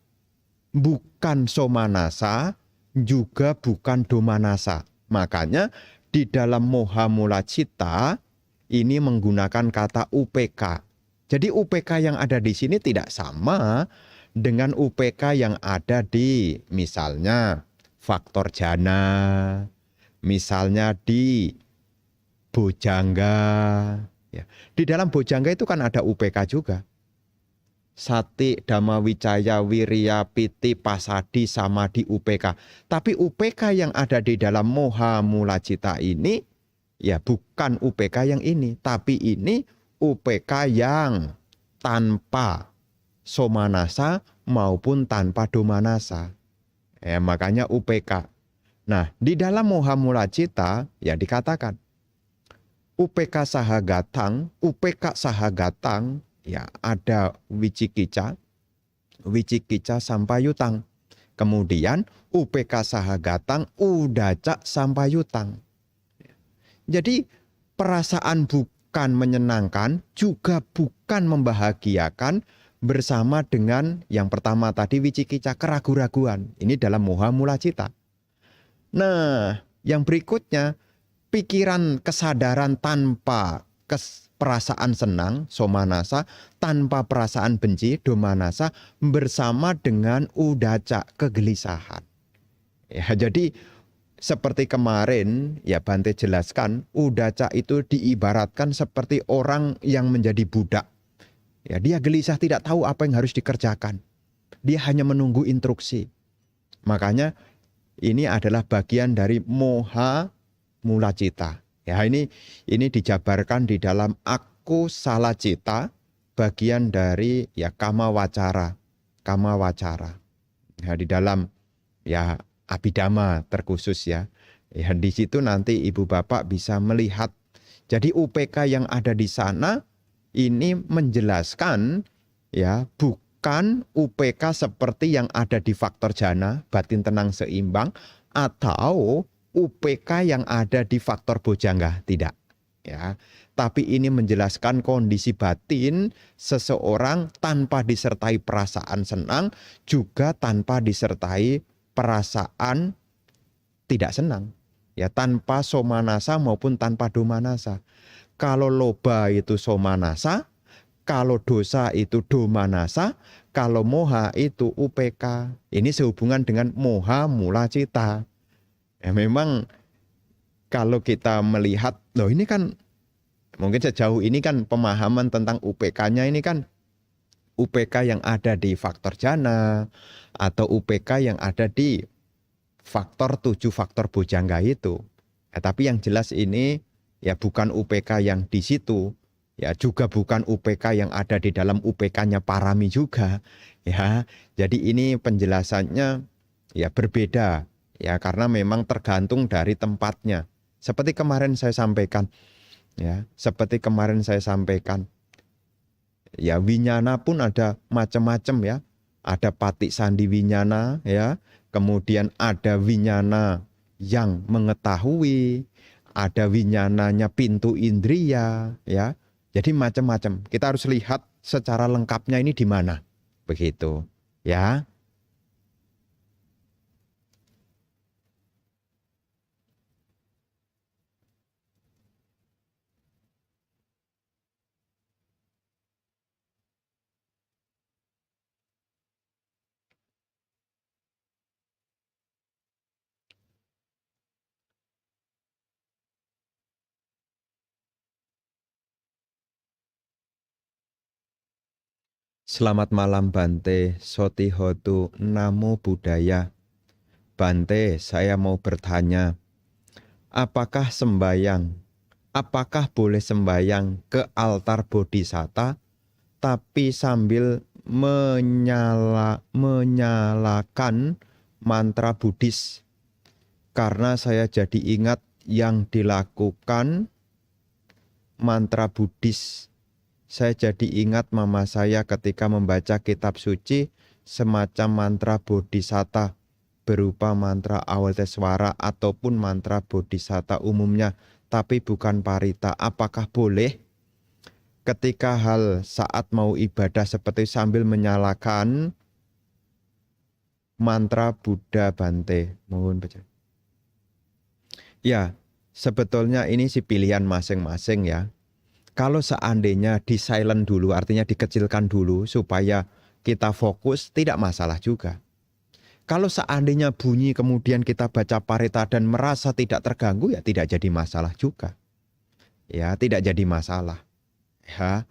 bukan somanasa, juga bukan domanasa. Makanya di dalam moha mula cita ini menggunakan kata UPK. Jadi UPK yang ada di sini tidak sama dengan UPK yang ada di misalnya faktor jana, misalnya di bojangga. Ya. Di dalam bojangga itu kan ada UPK juga. Sati, Dhamma Wicaya, Wirya, Piti, Pasadi, Samadhi, UPK. Tapi UPK yang ada di dalam moha mula cita ini, ya bukan UPK yang ini. Tapi ini UPK yang tanpa somanasa maupun tanpa domanasa. Makanya UPK. Nah, di dalam moha mula cita, ya dikatakan, UPK sahagatang, ya ada wicikica sampayutang. Kemudian UPK sahagatang, udaca sampayutang. Jadi perasaan bukan menyenangkan, juga bukan membahagiakan bersama dengan yang pertama tadi wicikica, keraguan-raguan. Ini dalam moha mula cita. Nah, yang berikutnya, pikiran kesadaran tanpa perasaan senang, somanasa, tanpa perasaan benci, domanasa, bersama dengan udaca, kegelisahan. Ya, jadi seperti kemarin ya Bante jelaskan, udaca itu diibaratkan seperti orang yang menjadi budak. Ya, dia gelisah tidak tahu apa yang harus dikerjakan. Dia hanya menunggu instruksi. Makanya ini adalah bagian dari moha mula cita. Ya, ini dijabarkan di dalam aku salah cita, bagian dari ya kama wacara. Kama wacara. Ya, di dalam ya abhidhamma terkhusus ya. Ya, di situ nanti Ibu Bapak bisa melihat. Jadi UPK yang ada di sana ini menjelaskan ya bukan UPK seperti yang ada di faktor jana, batin tenang seimbang, atau UPK yang ada di faktor bojangga, tidak. Ya, tapi ini menjelaskan kondisi batin seseorang tanpa disertai perasaan senang, juga tanpa disertai perasaan tidak senang. Ya, tanpa somanasa maupun tanpa domanasa. Kalau loba itu somanasa, kalau dosa itu domanasa, kalau moha itu UPK. Ini sehubungan dengan moha mula cita. Ya, memang kalau kita melihat, loh ini kan mungkin sejauh ini kan pemahaman tentang UPK-nya ini kan UPK yang ada di faktor jana atau UPK yang ada di faktor 7 faktor bojangga itu. Ya, tapi yang jelas ini ya bukan UPK yang di situ. Ya juga bukan UPK yang ada di dalam UPK-nya Parami juga. Ya, jadi ini penjelasannya ya berbeda. Ya karena memang tergantung dari tempatnya. Seperti kemarin saya sampaikan. Ya, seperti kemarin saya sampaikan. Ya winyana pun ada macam-macam ya. Ada patik sandi winyana ya. Kemudian ada winyana yang mengetahui, ada winyananya pintu indria ya. Jadi macam-macam. Kita harus lihat secara lengkapnya ini di mana. Begitu ya. Selamat malam Bante, Sotihotu, Namo Buddhaya. Bante, saya mau bertanya, apakah boleh sembayang ke altar Bodhisatta, tapi sambil menyalakan mantra Buddhis? Karena saya jadi ingat yang dilakukan mantra Buddhis. Saya jadi ingat mama saya ketika membaca kitab suci semacam mantra Bodhisatta berupa mantra Awalteswara ataupun mantra Bodhisatta umumnya, tapi bukan parita. Apakah boleh ketika hal saat mau ibadah seperti sambil menyalakan mantra Buddha Bante? Mohon baca. Ya, sebetulnya ini sih pilihan masing-masing ya. Kalau seandainya di silent dulu, artinya dikecilkan dulu supaya kita fokus, tidak masalah juga. Kalau seandainya bunyi kemudian kita baca parita dan merasa tidak terganggu, ya tidak jadi masalah juga. Ya, tidak jadi masalah. Ya,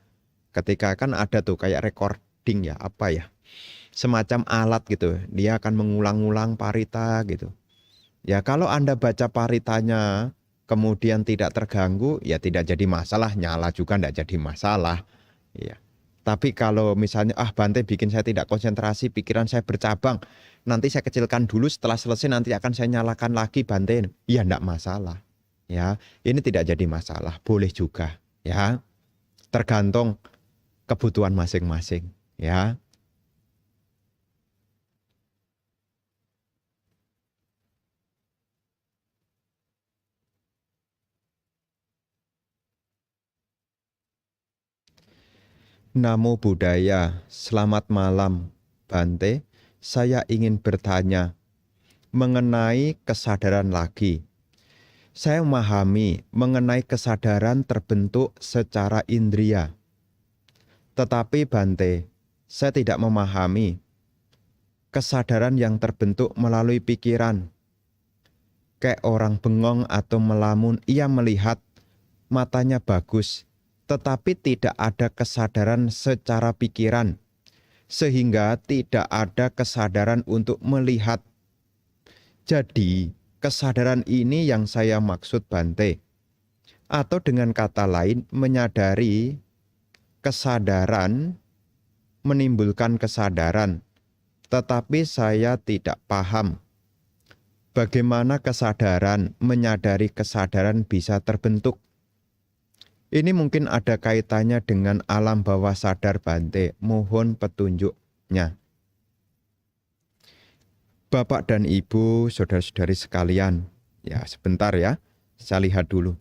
ketika kan ada tuh kayak recording ya, apa ya, semacam alat gitu. Dia akan mengulang-ulang parita gitu. Ya, kalau Anda baca paritanya kemudian tidak terganggu, ya tidak jadi masalah. Nyala juga tidak jadi masalah. Ya. Tapi kalau misalnya, Bante bikin saya tidak konsentrasi, pikiran saya bercabang, nanti saya kecilkan dulu, setelah selesai nanti akan saya nyalakan lagi Bante. Ya tidak masalah. Ya, ini tidak jadi masalah, boleh juga. Ya, tergantung kebutuhan masing-masing. Ya. Namo Buddhaya, selamat malam Bante. Saya ingin bertanya mengenai kesadaran lagi. Saya memahami mengenai kesadaran terbentuk secara indria. Tetapi Bante, saya tidak memahami kesadaran yang terbentuk melalui pikiran. Kayak orang bengong atau melamun, ia melihat matanya bagus, tetapi tidak ada kesadaran secara pikiran, sehingga tidak ada kesadaran untuk melihat. Jadi, kesadaran ini yang saya maksud Bante. Atau dengan kata lain, menyadari kesadaran menimbulkan kesadaran, tetapi saya tidak paham bagaimana kesadaran menyadari kesadaran bisa terbentuk. Ini mungkin ada kaitannya dengan alam bawah sadar Bante. Mohon petunjuknya. Bapak dan Ibu, saudara-saudari sekalian. Ya, sebentar ya. Saya lihat dulu.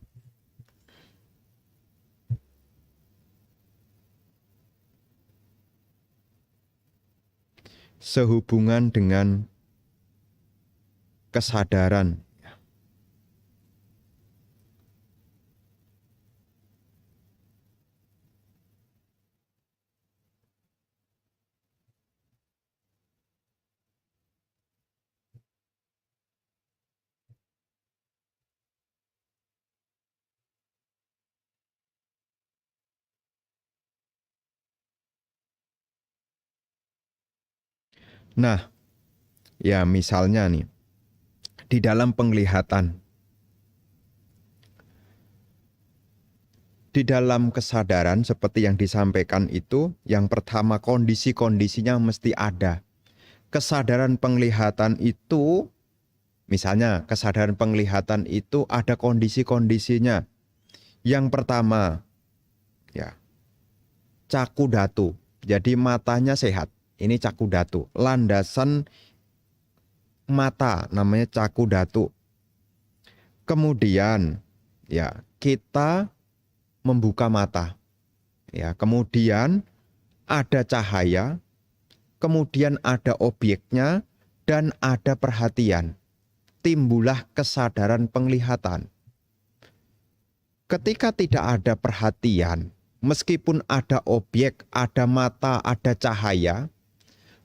Sehubungan dengan kesadaran. Nah, ya misalnya nih, di dalam penglihatan, di dalam kesadaran seperti yang disampaikan itu, yang pertama kondisi-kondisinya mesti ada. Kesadaran penglihatan itu, misalnya kesadaran penglihatan itu ada kondisi-kondisinya. Yang pertama, ya, cakudhatu. Jadi matanya sehat. Ini cakudhatu. Landasan mata namanya cakudhatu. Kemudian, ya, kita membuka mata. Ya, kemudian ada cahaya, kemudian ada objeknya, dan ada perhatian. Timbullah kesadaran penglihatan. Ketika tidak ada perhatian, meskipun ada objek, ada mata, ada cahaya,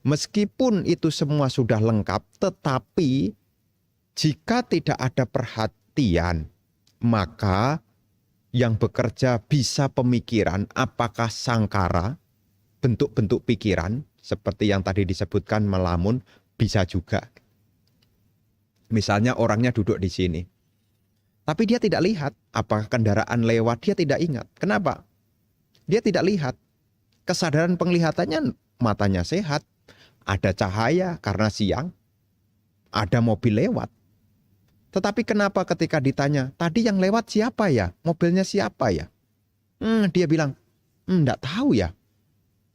meskipun itu semua sudah lengkap, tetapi jika tidak ada perhatian, maka yang bekerja bisa pemikiran apakah sangkara, bentuk-bentuk pikiran seperti yang tadi disebutkan melamun bisa juga. Misalnya orangnya duduk di sini, tapi dia tidak lihat apakah kendaraan lewat, dia tidak ingat. Kenapa? Dia tidak lihat. Kesadaran penglihatannya matanya sehat, ada cahaya karena siang, ada mobil lewat. Tetapi kenapa ketika ditanya, tadi yang lewat siapa ya? Mobilnya siapa ya? Dia bilang, enggak tahu ya.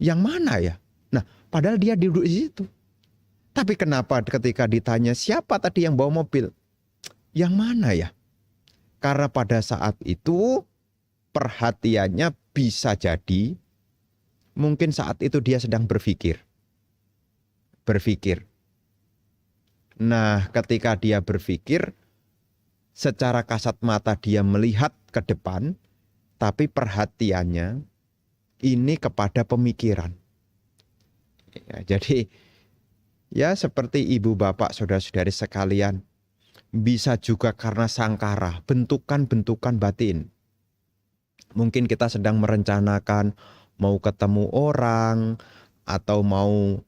Yang mana ya? Nah, padahal dia duduk di situ. Tapi kenapa ketika ditanya siapa tadi yang bawa mobil? Yang mana ya? Karena pada saat itu perhatiannya bisa jadi mungkin saat itu dia sedang berpikir. Nah, ketika dia berpikir, secara kasat mata dia melihat ke depan, tapi perhatiannya ini kepada pemikiran. Ya, jadi ya seperti ibu bapak saudara-saudari sekalian, bisa juga karena sangkara, bentukan-bentukan batin. Mungkin kita sedang merencanakan mau ketemu orang atau mau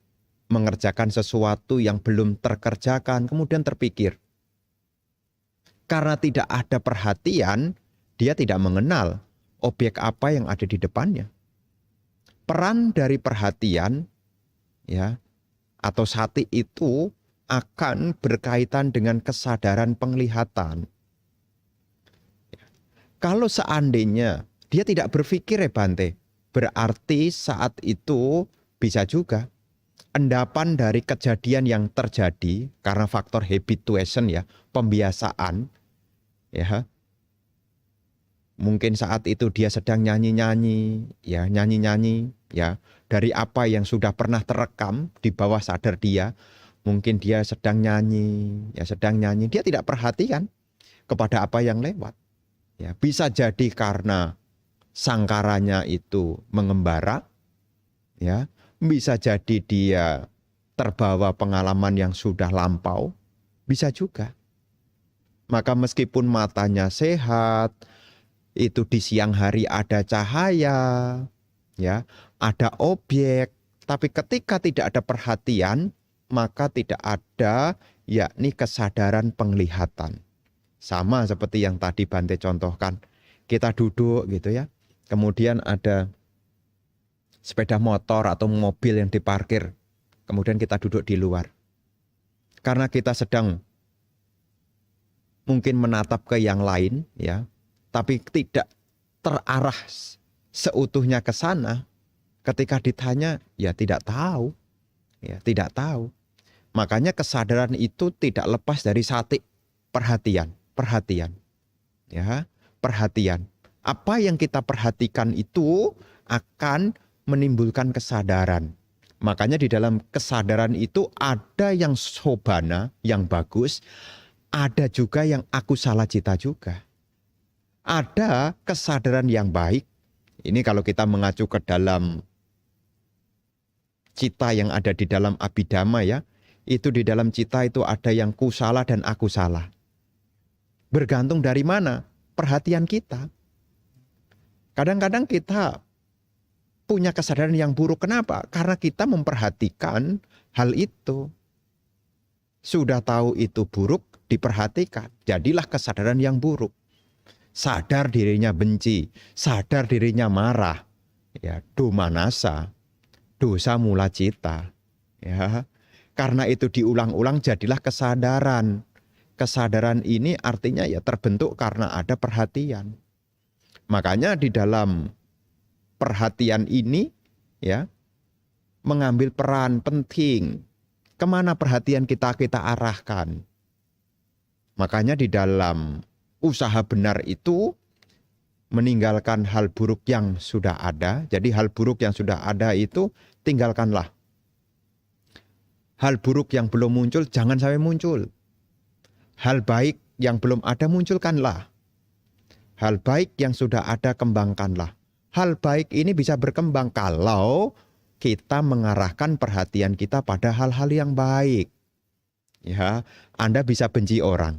mengerjakan sesuatu yang belum terkerjakan, kemudian terpikir. Karena tidak ada perhatian, dia tidak mengenal objek apa yang ada di depannya. Peran dari perhatian ya atau sati itu akan berkaitan dengan kesadaran penglihatan. Kalau seandainya dia tidak berpikir ya Bante, berarti saat itu bisa juga endapan dari kejadian yang terjadi karena faktor habituation ya, pembiasaan ya. Mungkin saat itu dia sedang nyanyi-nyanyi ya, dari apa yang sudah pernah terekam di bawah sadar dia. Mungkin dia sedang nyanyi, dia tidak perhatikan kepada apa yang lewat. Ya, bisa jadi karena sangkaranya itu mengembara, ya, bisa jadi dia terbawa pengalaman yang sudah lampau, bisa juga. Maka meskipun matanya sehat, itu di siang hari ada cahaya, ya, ada objek, tapi ketika tidak ada perhatian, maka tidak ada yakni kesadaran penglihatan. Sama seperti yang tadi Bante contohkan, kita duduk gitu ya, kemudian ada sepeda motor atau mobil yang diparkir, kemudian kita duduk di luar. Karena kita sedang mungkin menatap ke yang lain, ya, tapi tidak terarah seutuhnya ke sana. Ketika ditanya, ya tidak tahu. Makanya kesadaran itu tidak lepas dari sati, perhatian. Ya, perhatian. Apa yang kita perhatikan itu akan menimbulkan kesadaran. Makanya di dalam kesadaran itu ada yang sobana, yang bagus, ada juga yang aku salah cita juga. Ada kesadaran yang baik. Ini kalau kita mengacu ke dalam cita yang ada di dalam Abhidhamma ya. Itu di dalam cita itu ada yang kusala dan aku salah. Bergantung dari mana? Perhatian kita. Kadang-kadang kita punya kesadaran yang buruk. Kenapa? Karena kita memperhatikan hal itu. Sudah tahu itu buruk, diperhatikan. Jadilah kesadaran yang buruk. Sadar dirinya benci, sadar dirinya marah, ya, domanasa, dosa mula cita, ya. Karena itu diulang-ulang jadilah kesadaran. Kesadaran ini artinya ya terbentuk karena ada perhatian. Makanya di dalam perhatian ini ya mengambil peran penting. Kemana perhatian kita arahkan. Makanya di dalam usaha benar itu meninggalkan hal buruk yang sudah ada. Jadi hal buruk yang sudah ada itu tinggalkanlah. Hal buruk yang belum muncul jangan sampai muncul. Hal baik yang belum ada munculkanlah. Hal baik yang sudah ada kembangkanlah. Hal baik ini bisa berkembang kalau kita mengarahkan perhatian kita pada hal-hal yang baik. Ya, Anda bisa benci orang.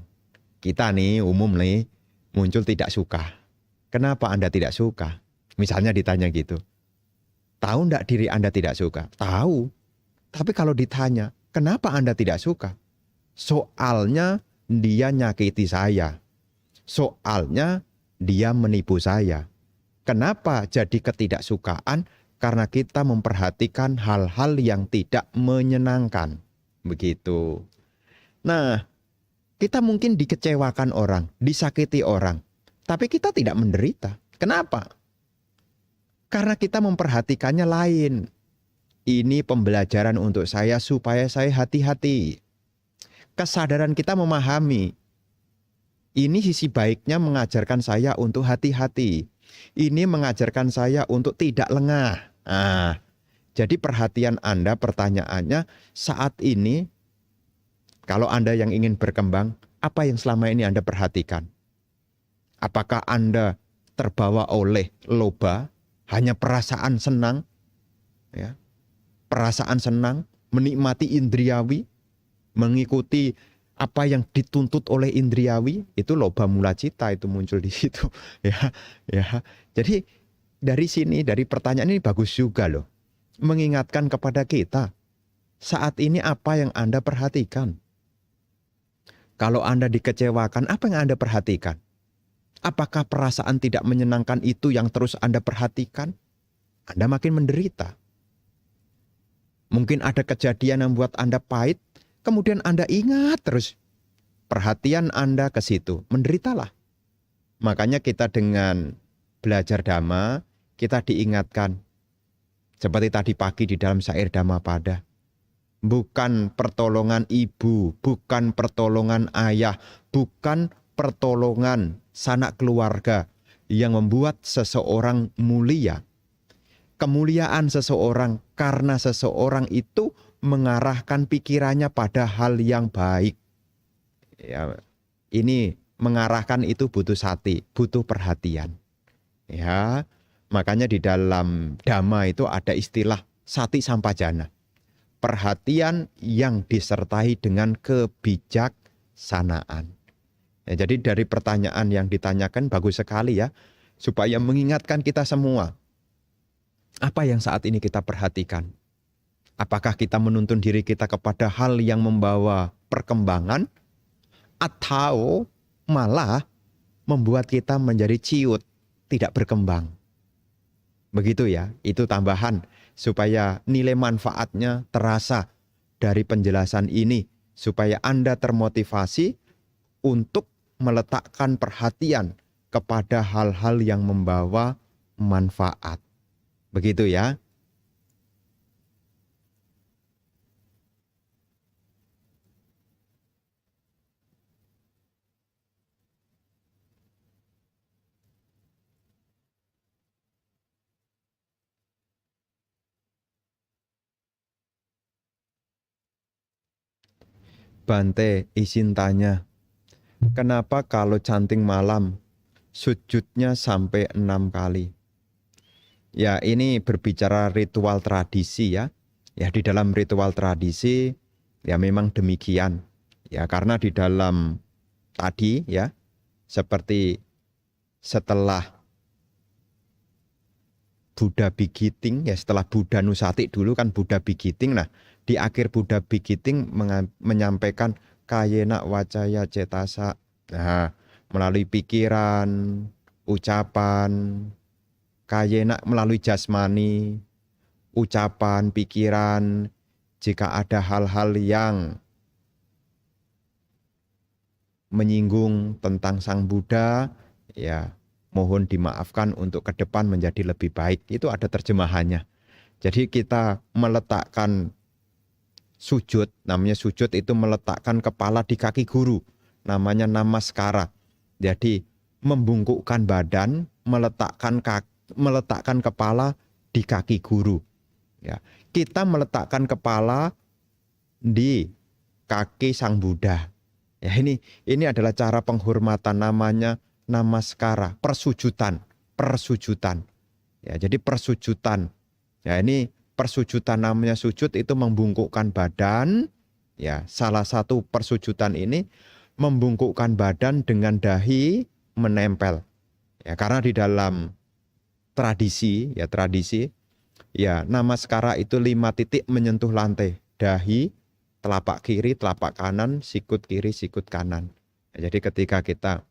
Kita nih umum nih muncul tidak suka. Kenapa Anda tidak suka? Misalnya ditanya gitu. Tahu enggak diri Anda tidak suka? Tahu. Tapi kalau ditanya, kenapa Anda tidak suka? Soalnya dia nyakiti saya. Soalnya dia menipu saya. Kenapa jadi ketidaksukaan? Karena kita memperhatikan hal-hal yang tidak menyenangkan. Begitu. Nah, kita mungkin dikecewakan orang, disakiti orang. Tapi kita tidak menderita. Kenapa? Karena kita memperhatikannya lain. Ini pembelajaran untuk saya supaya saya hati-hati. Kesadaran kita memahami. Ini sisi baiknya mengajarkan saya untuk hati-hati. Ini mengajarkan saya untuk tidak lengah. Nah, jadi perhatian Anda, pertanyaannya saat ini, kalau Anda yang ingin berkembang, apa yang selama ini Anda perhatikan? Apakah Anda terbawa oleh loba, hanya perasaan senang, ya, perasaan senang, menikmati indriawi, mengikuti apa yang dituntut oleh indriawi, itu loba mula cita itu muncul di situ, ya, ya. Jadi dari sini, dari pertanyaan ini bagus juga loh, mengingatkan kepada kita saat ini apa yang Anda perhatikan. Kalau Anda dikecewakan, apa yang Anda perhatikan? Apakah perasaan tidak menyenangkan itu yang terus Anda perhatikan? Anda makin menderita. Mungkin ada kejadian yang membuat Anda pahit, kemudian Anda ingat terus. Perhatian Anda ke situ, menderitalah. Makanya kita dengan belajar Dhamma, kita diingatkan. Seperti tadi pagi di dalam syair Dhammapada. Bukan pertolongan ibu, bukan pertolongan ayah, bukan pertolongan sanak keluarga yang membuat seseorang mulia. Kemuliaan seseorang karena seseorang itu mengarahkan pikirannya pada hal yang baik. Ya, ini mengarahkan itu butuh sati, butuh perhatian. Ya, makanya di dalam Dhamma itu ada istilah sati sampajana. Perhatian yang disertai dengan kebijaksanaan. Ya, jadi dari pertanyaan yang ditanyakan bagus sekali ya, supaya mengingatkan kita semua. Apa yang saat ini kita perhatikan? Apakah kita menuntun diri kita kepada hal yang membawa perkembangan? Atau malah membuat kita menjadi ciut, tidak berkembang? Begitu ya, itu tambahan supaya nilai manfaatnya terasa dari penjelasan ini. Supaya Anda termotivasi untuk meletakkan perhatian kepada hal-hal yang membawa manfaat. Begitu ya. Bante izin tanya, kenapa kalau canting malam sujudnya sampai 6 kali? Ya ini berbicara ritual tradisi ya. Ya di dalam ritual tradisi ya memang demikian. Ya karena di dalam tadi ya seperti setelah Buddha Begiting ya, setelah Buddha Nusati dulu kan Buddha Begiting. Nah di akhir Buddha Begiting menyampaikan kayena wacaya cetasa. Nah melalui pikiran, ucapan, kayena melalui jasmani, ucapan, pikiran. Jika ada hal-hal yang menyinggung tentang Sang Buddha, ya mohon dimaafkan untuk ke depan menjadi lebih baik. Itu ada terjemahannya. Jadi kita meletakkan sujud, namanya sujud itu meletakkan kepala di kaki guru, namanya namaskara. Jadi membungkukkan badan, meletakkan kepala di kaki guru. Ya, kita meletakkan kepala di kaki Sang Buddha. Ya, ini adalah cara penghormatan, namanya namaskara, persujudan. Ya, jadi persujudan. Ya, ini persujudan, namanya sujud itu membungkukkan badan. Ya, salah satu persujudan ini membungkukkan badan dengan dahi menempel. Ya, karena di dalam tradisi Ya, namaskara itu 5 titik menyentuh lantai. Dahi, telapak kiri, telapak kanan, sikut kiri, sikut kanan. Jadi ketika kita,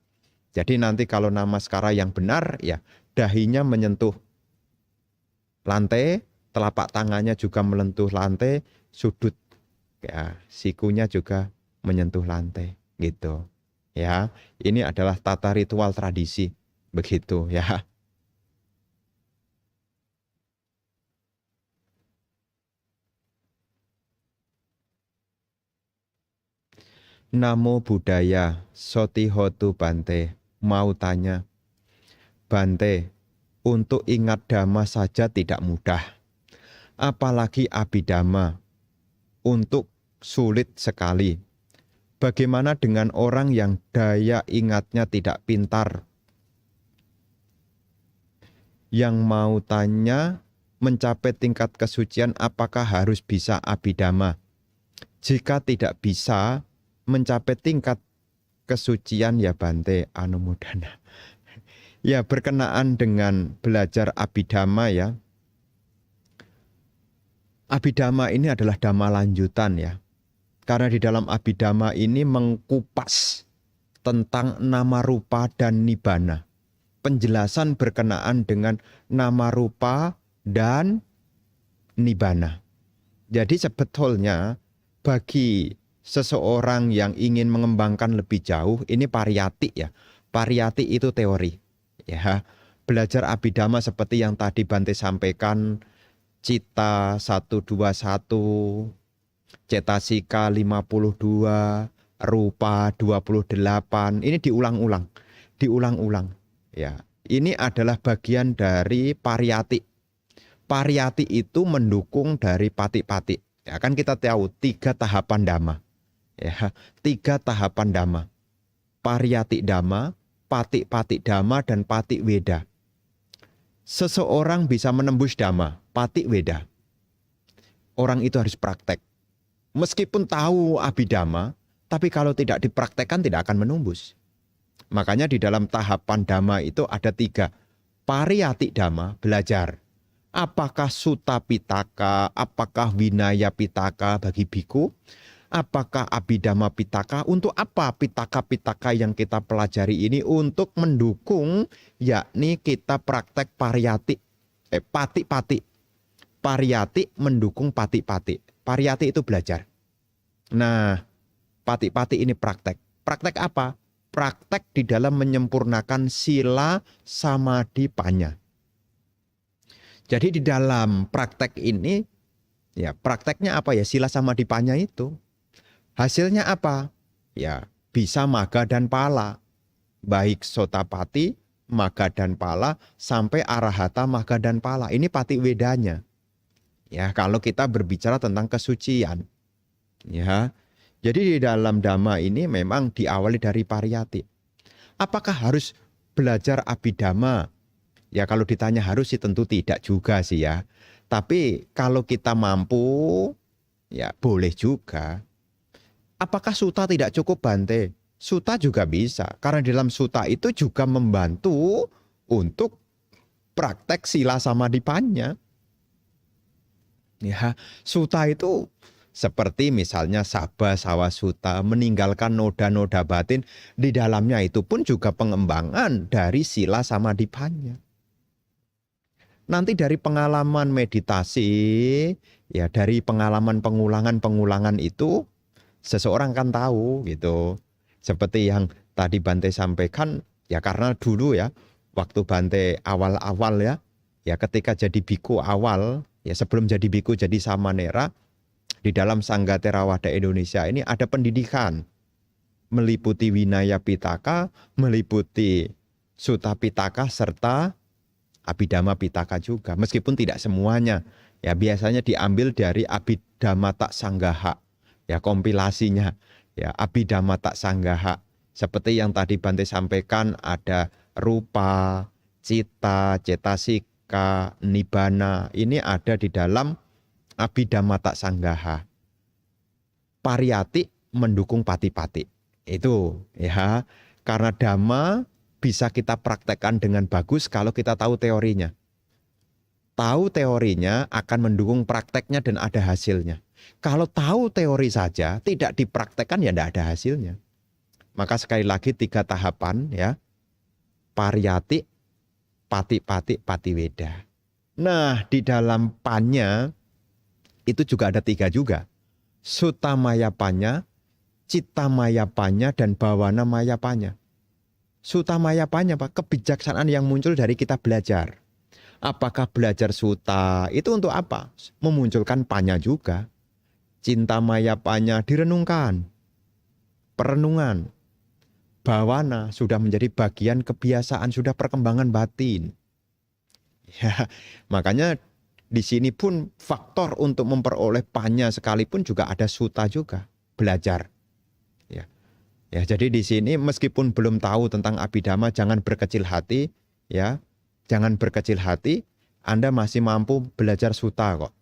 jadi nanti kalau namaskara yang benar, ya dahinya menyentuh lantai, telapak tangannya juga menyentuh lantai, sudut ya sikunya juga menyentuh lantai, gitu. Ya, ini adalah tata ritual tradisi, begitu ya. Namo Buddhaya, Sotihotu Bante. Mau tanya, Bante, untuk ingat dhamma saja tidak mudah. Apalagi abhidhamma, untuk sulit sekali. Bagaimana dengan orang yang daya ingatnya tidak pintar? Yang mau tanya, mencapai tingkat kesucian apakah harus bisa abhidhamma? Jika tidak bisa mencapai tingkat kesucian ya Bante Anumodana. Ya berkenaan dengan belajar abhidhamma ya. Abhidhamma ini adalah dhamma lanjutan ya. Karena di dalam abhidhamma ini mengkupas tentang nama rupa dan nibbana. Penjelasan berkenaan dengan nama rupa dan nibbana. Jadi sebetulnya bagi seseorang yang ingin mengembangkan lebih jauh, ini pariyati ya. Pariyati itu teori. Ya, belajar abhidhamma seperti yang tadi Bante sampaikan, cita 121, cetasika 52, rupa 28. Ini diulang-ulang, diulang-ulang. Ya, ini adalah bagian dari pariyati. Pariyati itu mendukung dari pati-pati. Ya, kan kita tahu 3 tahapan dhamma. Ya, 3 tahapan dhamma. Pariyati dhamma, pati-pati dhamma, dan pati weda. Seseorang bisa menembus dhamma, pati weda. Orang itu harus praktek. Meskipun tahu abhidhamma, tapi kalau tidak dipraktekkan tidak akan menembus. Makanya di dalam tahapan dhamma itu ada 3. Pariyati dhamma, belajar. Apakah sutta pitaka, apakah winaya pitaka bagi biku, apakah abhidhamma pitaka, untuk apa pitaka-pitaka yang kita pelajari ini? Untuk mendukung yakni kita praktek pariyati, pati-pati. Pariyati mendukung pati-pati. Pariyati itu belajar. Nah, pati-pati ini praktek. Praktek apa? Praktek di dalam menyempurnakan sila samadhi panya. Jadi di dalam praktek ini, ya prakteknya apa ya? Sila samadhi panya itu. Hasilnya apa? Ya bisa maga dan pala. Baik sotapati, maga dan pala, sampai arahata maga dan pala. Ini pati wedanya. Ya, kalau kita berbicara tentang kesucian. Ya. Jadi di dalam dhamma ini memang diawali dari pariyati. Apakah harus belajar abhidhamma? Ya kalau ditanya harus sih tentu tidak juga sih ya. Tapi kalau kita mampu, ya boleh juga. Apakah suta tidak cukup Bante? Suta juga bisa. Karena di dalam suta itu juga membantu untuk praktek sila samadhipanya. Ya, suta itu seperti misalnya sabba sawa suta, meninggalkan noda-noda batin. Di dalamnya itu pun juga pengembangan dari sila samadhipanya. Nanti dari pengalaman meditasi, ya dari pengalaman pengulangan-pengulangan itu, seseorang kan tahu gitu. Seperti yang tadi Bante sampaikan, ya karena dulu ya, waktu Bante awal-awal ya ketika jadi biku awal, ya sebelum jadi biku jadi samanera, di dalam Sangga Theravada Indonesia ini ada pendidikan. Meliputi Winaya Pitaka, meliputi Sutta Pitaka, serta Abhidhamma Pitaka juga. Meskipun tidak semuanya, ya biasanya diambil dari Abhidhammata Sanggaha. Ya kompilasinya, ya Abhidhammata Sanggaha. Seperti yang tadi Bante sampaikan, ada rupa, cita, cetasika, nibbana. Ini ada di dalam Abhidhammata Sanggaha. Pariyati mendukung pati-pati. Itu ya. Karena dhamma bisa kita praktekkan dengan bagus kalau kita tahu teorinya. Tahu teorinya akan mendukung prakteknya dan ada hasilnya. Kalau tahu teori saja tidak dipraktekkan ya tidak ada hasilnya. Maka sekali lagi 3 tahapan ya. Pariyati, pati-pati, patiweda. Nah, di dalam panya itu juga ada 3 juga. Sutamaya panya, Citamaya panya, dan Bawana maya panya. Sutamaya panya Pak, kebijaksanaan yang muncul dari kita belajar. Apakah belajar suta itu untuk apa? Memunculkan panya juga. Cinta maya panya direnungkan. Perenungan. Bawana sudah menjadi bagian kebiasaan, sudah perkembangan batin. Ya, makanya di sini pun faktor untuk memperoleh panya sekalipun juga ada suta juga, belajar. Ya. Ya, jadi di sini meskipun belum tahu tentang abhidhamma jangan berkecil hati, ya. Jangan berkecil hati, Anda masih mampu belajar suta kok.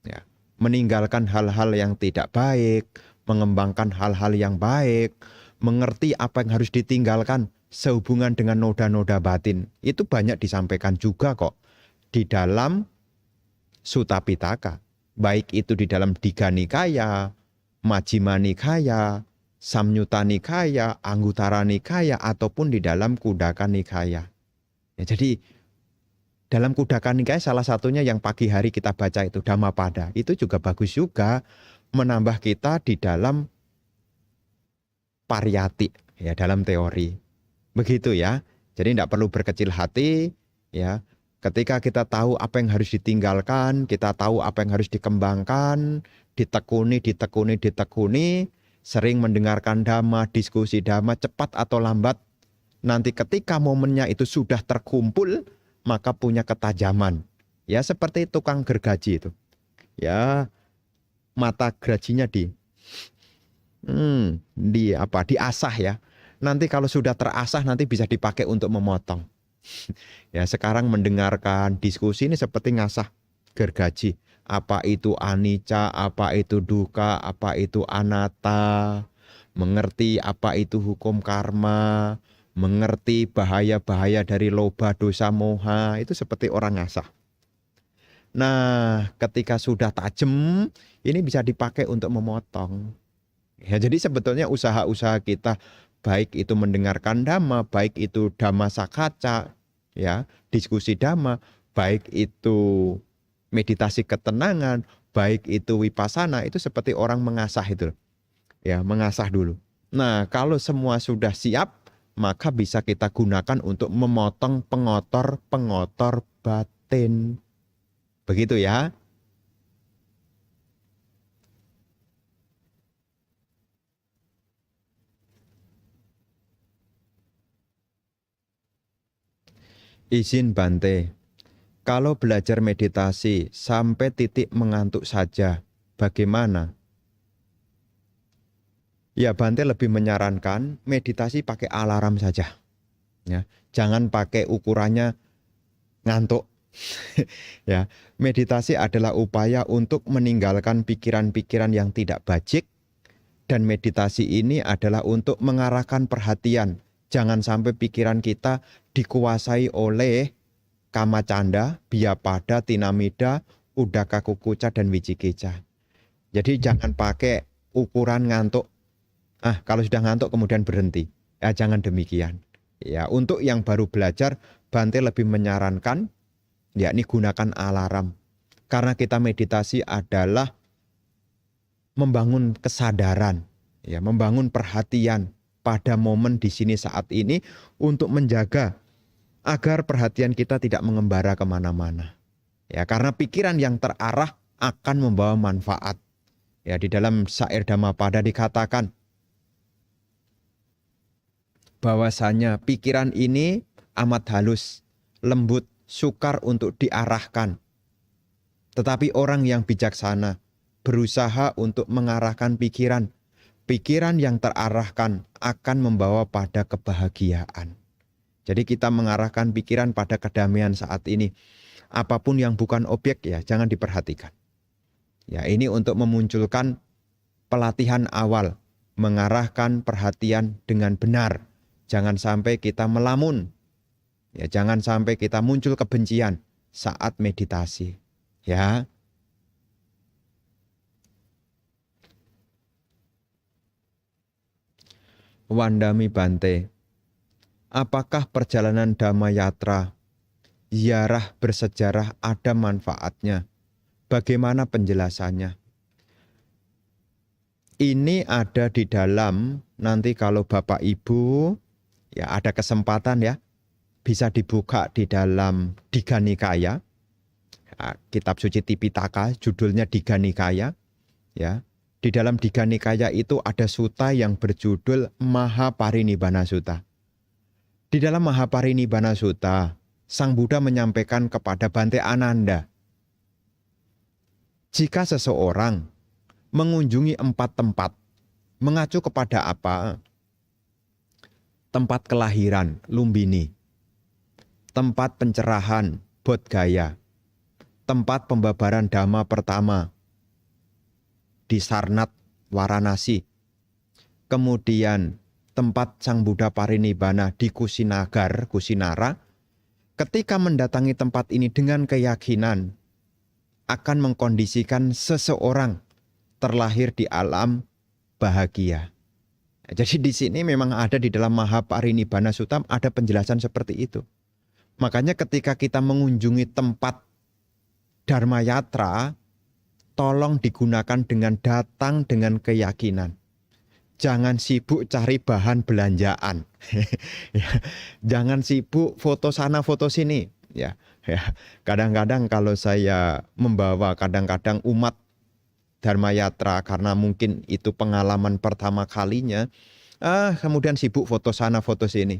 Ya. Meninggalkan hal-hal yang tidak baik, mengembangkan hal-hal yang baik, mengerti apa yang harus ditinggalkan sehubungan dengan noda-noda batin. Itu banyak disampaikan juga kok di dalam Sutta Pitaka. Baik itu di dalam Digha Nikaya, Majjhima Nikaya, Samyutta Nikaya, Anguttara Nikaya, ataupun di dalam Khuddaka Nikaya. Ya, jadi dalam Khuddaka Nikaya salah satunya yang pagi hari kita baca itu Dhammapada. Itu juga bagus juga menambah kita di dalam pariyati, ya, dalam teori. Begitu ya. Jadi tidak perlu berkecil hati, ya. Ketika kita tahu apa yang harus ditinggalkan, kita tahu apa yang harus dikembangkan, ditekuni, sering mendengarkan dhamma, diskusi dhamma, cepat atau lambat, nanti ketika momennya itu sudah terkumpul, maka punya ketajaman. Ya, seperti tukang gergaji itu. Ya, mata gerajinya diasah ya. Nanti kalau sudah terasah nanti bisa dipakai untuk memotong. Ya, sekarang mendengarkan diskusi ini seperti ngasah gergaji. Apa itu anicca, apa itu dukkha, apa itu anatta. Mengerti apa itu hukum karma, mengerti bahaya-bahaya dari loba, dosa, moha, itu seperti orang ngasah. Nah, ketika sudah tajam, ini bisa dipakai untuk memotong. Ya, jadi sebetulnya usaha-usaha kita baik itu mendengarkan dhamma, baik itu dhamma sakhaca, ya, diskusi dhamma, baik itu meditasi ketenangan, baik itu vipassana, itu seperti orang mengasah itu. Ya, mengasah dulu. Nah, kalau semua sudah siap, maka bisa kita gunakan untuk memotong pengotor-pengotor batin. Begitu ya. Izin Bante, kalau belajar meditasi sampai titik mengantuk saja, bagaimana? Ya, Bante lebih menyarankan meditasi pakai alarm saja. Ya, jangan pakai ukurannya ngantuk. Ya, meditasi adalah upaya untuk meninggalkan pikiran-pikiran yang tidak bajik, dan meditasi ini adalah untuk mengarahkan perhatian. Jangan sampai pikiran kita dikuasai oleh kamacanda, biapada, tinamida, udaka kukuca, dan wicikicca. Jadi jangan pakai ukuran ngantuk. Kalau sudah ngantuk kemudian berhenti. Ya, jangan demikian. Ya, untuk yang baru belajar, Bante lebih menyarankan yakni gunakan alarm. Karena kita meditasi adalah membangun kesadaran, ya, membangun perhatian pada momen di sini saat ini untuk menjaga agar perhatian kita tidak mengembara kemana-mana. Ya, karena pikiran yang terarah akan membawa manfaat. Ya, di dalam syair Dhammapada dikatakan bahwasanya pikiran ini amat halus, lembut, sukar untuk diarahkan. Tetapi orang yang bijaksana berusaha untuk mengarahkan pikiran. Pikiran yang terarahkan akan membawa pada kebahagiaan. Jadi kita mengarahkan pikiran pada kedamaian saat ini. Apapun yang bukan objek ya jangan diperhatikan. Ya, ini untuk memunculkan pelatihan awal, mengarahkan perhatian dengan benar. Jangan sampai kita melamun. Ya, jangan sampai kita muncul kebencian. saat meditasi. Ya. Wandami Bante, apakah perjalanan Dhamma Yatra, ziarah bersejarah ada manfaatnya? Bagaimana penjelasannya? Ini ada di dalam, nanti kalau Bapak Ibu ya ada kesempatan ya, bisa dibuka di dalam Digha Nikaya, kitab suci Tipitaka, judulnya Digha Nikaya. Ya, di dalam Digha Nikaya itu ada sutta yang berjudul Mahaparinibbana Sutta. Di dalam Mahaparinibbana Sutta, Sang Buddha menyampaikan kepada Bante Ananda, jika seseorang mengunjungi 4 tempat, mengacu kepada apa? Tempat kelahiran, Lumbini. Tempat pencerahan, Bodh Gaya. Tempat pembabaran Dhamma pertama, di Sarnath, Varanasi. Kemudian tempat Sang Buddha Parinibbana di Kusinagar, Kusinara. Ketika mendatangi tempat ini dengan keyakinan, akan mengkondisikan seseorang terlahir di alam bahagia. Jadi di sini memang ada di dalam Mahaparinibbana Sutta ada penjelasan seperti itu. Makanya ketika kita mengunjungi tempat Dharma Yatra, tolong digunakan dengan datang dengan keyakinan. Jangan sibuk cari bahan belanjaan. Jangan sibuk foto sana foto sini. Ya. Kadang-kadang kalau saya membawa kadang-kadang umat Dharma Yatra karena mungkin itu pengalaman pertama kalinya, kemudian sibuk foto sana foto sini.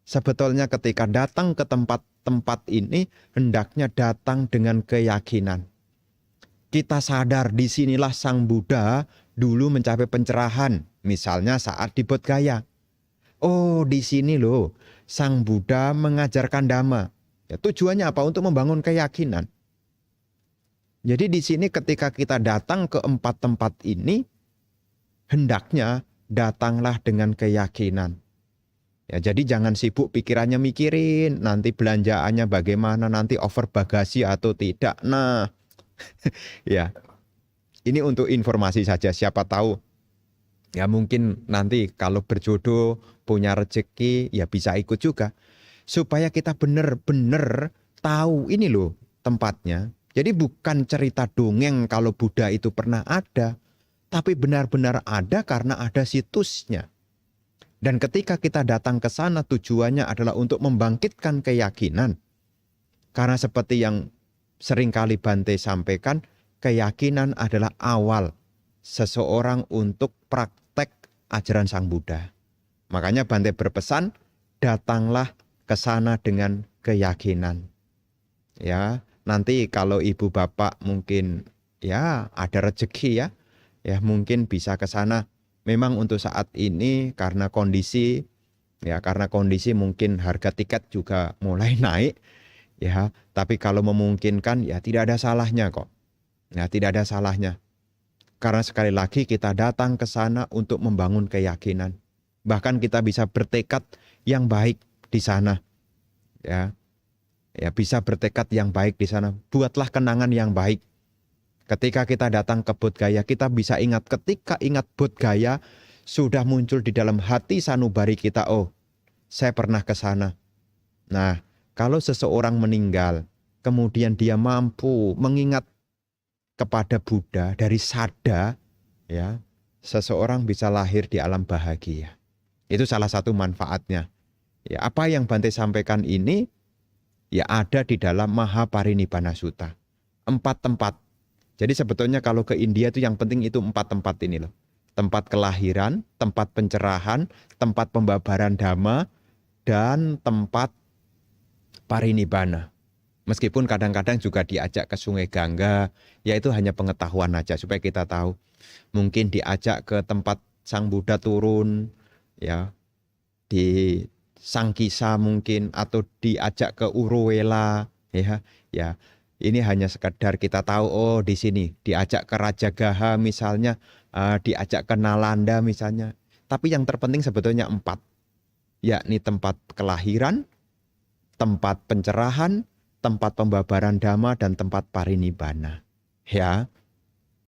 Sebetulnya ketika datang ke tempat-tempat ini hendaknya datang dengan keyakinan. Kita sadar di sinilah Sang Buddha dulu mencapai pencerahan, misalnya saat di Bodh Gaya. Oh, di sini loh Sang Buddha mengajarkan Dhamma. Ya, tujuannya apa? Untuk membangun keyakinan. Jadi di sini ketika kita datang ke 4 tempat ini, hendaknya datanglah dengan keyakinan. Ya, jadi jangan sibuk pikirannya mikirin, nanti belanjaannya bagaimana, nanti over bagasi atau tidak. Nah, ya, ini untuk informasi saja, siapa tahu. Ya mungkin nanti kalau berjodoh, punya rezeki, ya bisa ikut juga. Supaya kita benar-benar tahu ini loh tempatnya. Jadi bukan cerita dongeng kalau Buddha itu pernah ada, tapi benar-benar ada karena ada situsnya. Dan ketika kita datang ke sana tujuannya adalah untuk membangkitkan keyakinan. Karena seperti yang seringkali Bante sampaikan, keyakinan adalah awal seseorang untuk praktek ajaran Sang Buddha. Makanya Bante berpesan, datanglah ke sana dengan keyakinan. Ya. Nanti kalau ibu bapak mungkin ya ada rezeki ya mungkin bisa ke sana. Memang untuk saat ini karena kondisi mungkin harga tiket juga mulai naik ya. Tapi kalau memungkinkan ya tidak ada salahnya kok. Ya tidak ada salahnya. Karena sekali lagi kita datang ke sana untuk membangun keyakinan. Bahkan kita bisa bertekad yang baik di sana. Ya bisa bertekad yang baik di sana. Buatlah kenangan yang baik. Ketika kita datang ke Bodh Gaya, kita bisa ingat ketika ingat Bodh Gaya sudah muncul di dalam hati sanubari kita. Oh, saya pernah ke sana. Nah, kalau seseorang meninggal, kemudian dia mampu mengingat kepada Buddha dari sada, ya, seseorang bisa lahir di alam bahagia. Itu salah satu manfaatnya. Ya, apa yang Bante sampaikan ini ya ada di dalam Mahaparinibbana Sutta. 4 tempat. Jadi sebetulnya kalau ke India itu yang penting itu 4 tempat ini loh. Tempat kelahiran, tempat pencerahan, tempat pembabaran Dhamma, dan tempat parinibbana. Meskipun kadang-kadang juga diajak ke Sungai Gangga, ya itu hanya pengetahuan aja supaya kita tahu. Mungkin diajak ke tempat Sang Buddha turun, ya di Sangkisa mungkin, atau diajak ke Uruvela, ya ini hanya sekedar kita tahu oh di sini diajak ke Rajagaha misalnya, diajak ke Nalanda misalnya. Tapi yang terpenting sebetulnya 4, yakni tempat kelahiran, tempat pencerahan, tempat pembabaran dhamma dan tempat parinibbana. Ya,